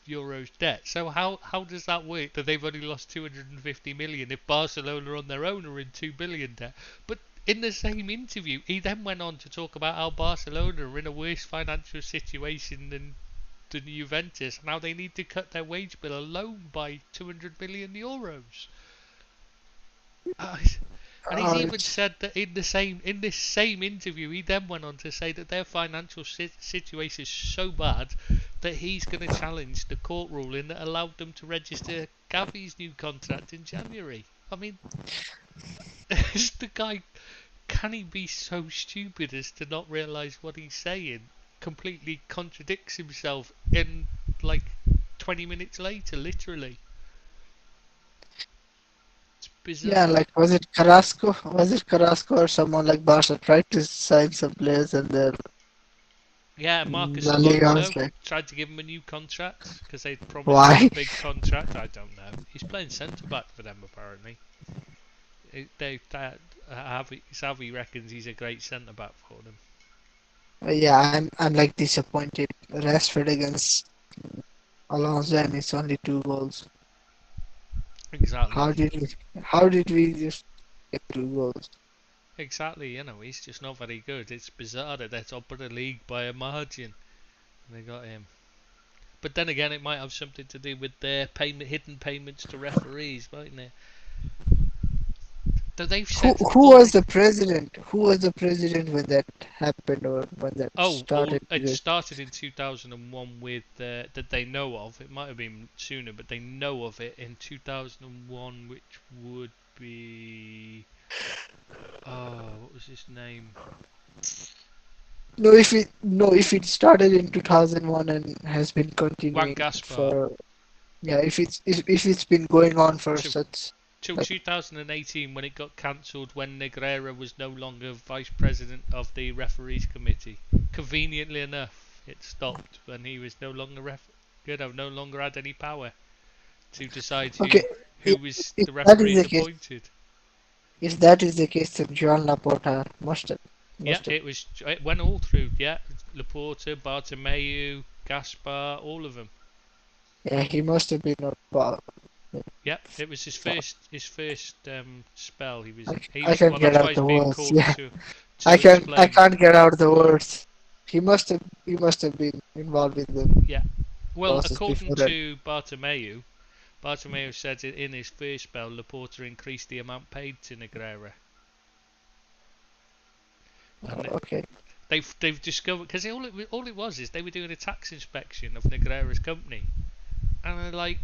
euros debt. So how does that work? That they've only lost 250 million if Barcelona on their own are in 2 billion debt? But in the same interview, he then went on to talk about how Barcelona are in a worse financial situation than Juventus, and how they need to cut their wage bill alone by 200 million euros. And he's even said that in this same interview, he then went on to say that their financial situation is so bad that he's going to challenge the court ruling that allowed them to register Gavi's new contract in January. I mean, the guy, can he be so stupid as to not realise what he's saying? Completely contradicts himself in like 20 minutes later, literally. It's bizarre. Yeah, like was it Carrasco? Was it Carrasco or someone like Barca tried to sign some players and then Yeah, Marcus La Liga was Alonso like, tried to give him a new contract because they'd promised why? him a big contract. I don't know. He's playing centre back for them apparently. Xavi reckons he's a great centre back for them. Yeah, I'm like disappointed. Rashford against Alonso and it's only 2 goals. Exactly. How did we just get 2 goals? Exactly. He's just not very good. It's bizarre that they're top of the league by a margin. And they got him. But then again, it might have something to do with their hidden payments to referees, mightn't it? They've Who was the president? Who was the president when that happened or when that started? It started in 2001 with that they know of. It might have been sooner, but they know of it in 2001, which would be what was his name? No, if it started in 2001 and has been continuing Juan Gaspar. for if it's been going on for till 2018 when it got cancelled when Negreira was no longer vice president of the referees committee. Conveniently enough, it stopped when he was no longer no longer had any power to decide who was the referee appointed. If that is the case, then Joan Laporta must have. It went all through. Yeah, Laporta, Bartomeu, Gaspar, all of them. Yeah, he must have been Yeah, it was his first spell. He was. I can't get out the words. Yeah, I can't get out the words. he must have been involved in the Yeah. Well, process according before that. to Bartomeu said in his first spell, Laporta increased the amount paid to Negreira. And Okay. they've discovered, because all it was is they were doing a tax inspection of Negreira's company, and they're like,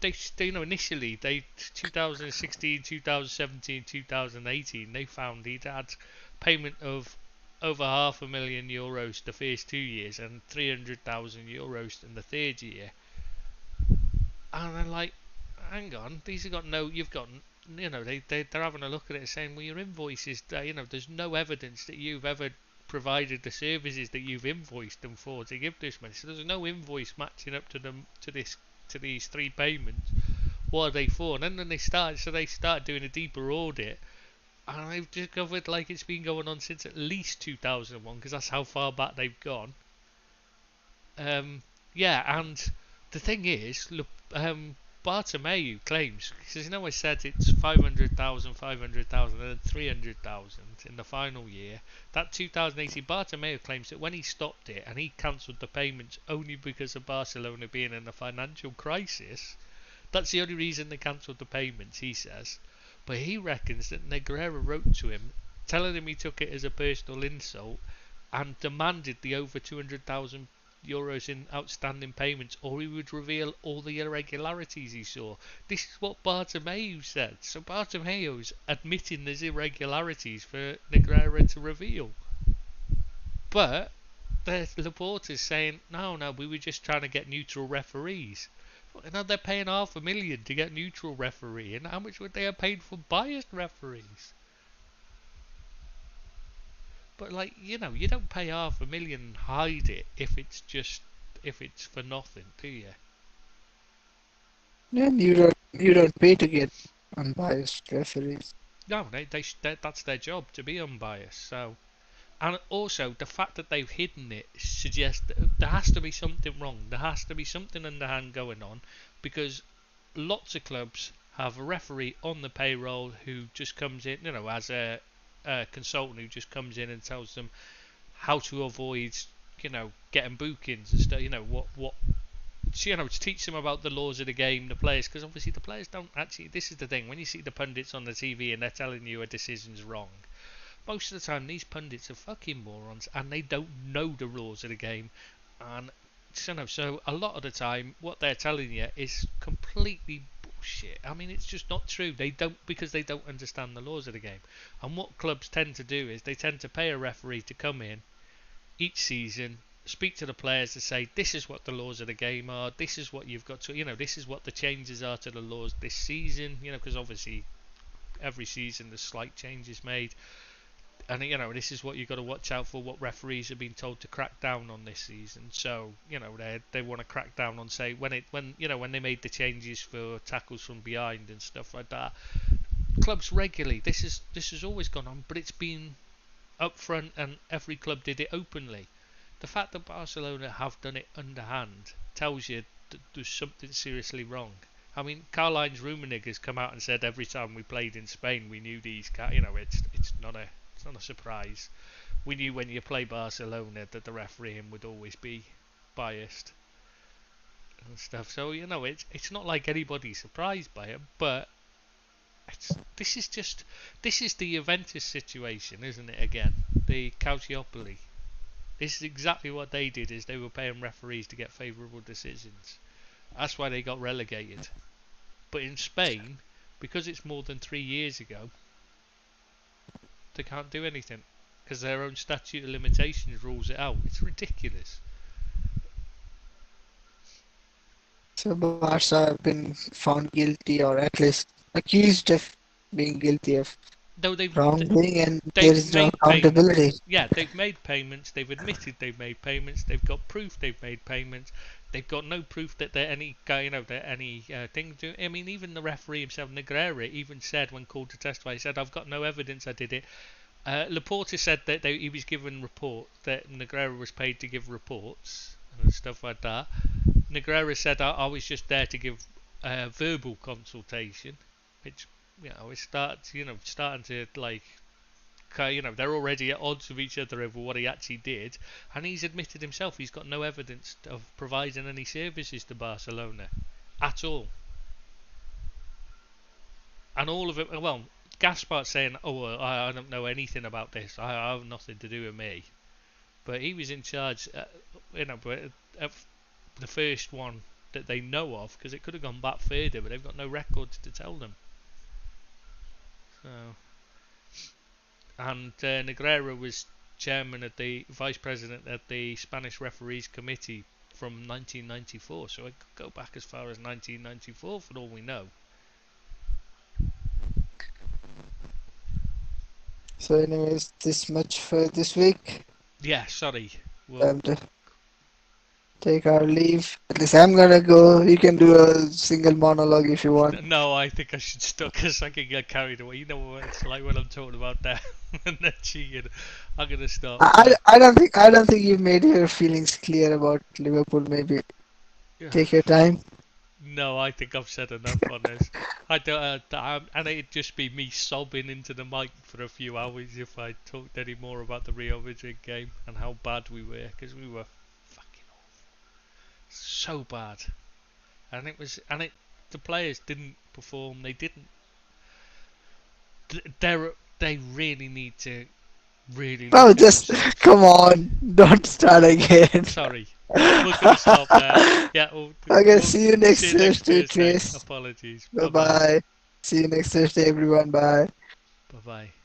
they initially 2016, 2017, 2018 they found he'd had payment of over €500,000 the first 2 years and €300,000 in the third year, and they're like, hang on, these have got no, you've got, they're having a look at it saying, well, your invoices, there's no evidence that you've ever provided the services that you've invoiced them for to give this money. So there's no invoice matching up to them to these three payments. What are they for? And then they start doing a deeper audit, and they've discovered like it's been going on since at least 2001, because that's how far back they've gone. Yeah, and the thing is, look, Bartomeu claims, because I said it's 500,000, 500,000, and then 300,000 in the final year. That 2018, Bartomeu claims that when he stopped it and he cancelled the payments only because of Barcelona being in a financial crisis, that's the only reason they cancelled the payments, he says. But he reckons that Negreira wrote to him, telling him he took it as a personal insult and demanded the over €200,000 in outstanding payments, or he would reveal all the irregularities he saw. This is what Bartomeu said. So Bartomeu's admitting there's irregularities for Negreira to reveal. But Laporta's saying, no, we were just trying to get neutral referees. Now they're paying $500,000 to get neutral referee, and how much would they have paid for biased referees? But you don't pay $500,000 and hide it if it's for nothing, do you? And you don't pay to get unbiased referees. No, that's their job, to be unbiased. So, and also the fact that they've hidden it suggests that there has to be something wrong. There has to be something underhand going on, because lots of clubs have a referee on the payroll who just comes in, as a consultant who just comes in and tells them how to avoid, getting bookings and stuff. To teach them about the laws of the game, the players, because obviously the players don't actually. This is the thing: when you see the pundits on the TV and they're telling you a decision's wrong, most of the time these pundits are fucking morons and they don't know the rules of the game, and so a lot of the time what they're telling you is completely bullshit. I mean, it's just not true. They don't, because they don't understand the laws of the game. And what clubs tend to do is they tend to pay a referee to come in each season, speak to the players to say, this is what the laws of the game are, this is what you've got to, this is what the changes are to the laws this season, because obviously every season there's slight changes made, and this is what you've got to watch out for, what referees have been told to crack down on this season. So they want to crack down on, say, when they made the changes for tackles from behind and stuff like that. Clubs regularly, this has always gone on, but it's been up front and every club did it openly. The fact that Barcelona have done it underhand tells you that there's something seriously wrong. I mean, Karl-Heinz Rummenigge has come out and said every time we played in Spain, we knew these guys. It's not a surprise. We knew when you play Barcelona that the refereeing would always be biased and stuff. So it's not like anybody's surprised by it, but this is the Juventus situation, isn't it? Again, the Calciopoli. This is exactly what they did, is they were paying referees to get favourable decisions. That's why they got relegated. But in Spain, because it's more than 3 years ago, they can't do anything, because their own statute of limitations rules it out. It's ridiculous. So Barca have been found guilty, or at least accused of being guilty of Though wrongdoing, and there they've is no made payments. accountability. Yeah, they've made payments. They've admitted they've made payments. They've got proof they've made payments. They've got no proof that they're any thing to. I mean, even the referee himself, Negreira, even said when called to testify, he said, "I've got no evidence I did it." Laporta said that he was given report, that Negreira was paid to give reports and stuff like that. Negreira said, I was just there to give verbal consultation, which it's starting to they're already at odds with each other over what he actually did, and he's admitted himself he's got no evidence of providing any services to Barcelona at all. And all of it, well, Gaspar's saying, oh, well, I don't know anything about this, I have nothing to do with me. But he was in charge, of the first one that they know of, because it could have gone back further, but they've got no records to tell them. So, and Negreira was chairman of the vice president of the Spanish Referees Committee from 1994, so it could go back as far as 1994 for all we know. So anyways, this much for this week. Yeah, sorry. Time to take our leave. At least I'm gonna go. You can do a single monologue if you want. No, I think I should stop because I can get carried away. You know what it's like when I'm talking about that and then cheating. I'm gonna stop. I don't think you've made your feelings clear about Liverpool. Maybe take your time. No, I think I've said enough on this. I don't, and it'd just be me sobbing into the mic for a few hours if I talked any more about the Real Madrid game and how bad we were, because we were fucking awful, so bad. And the players didn't perform. They didn't. They really need to No, just come on, don't start again. Sorry. We're going to stop there. Yeah. Okay, see you next Thursday, Trace. Apologies. Bye bye. See you next Thursday, everyone. Bye. Bye bye.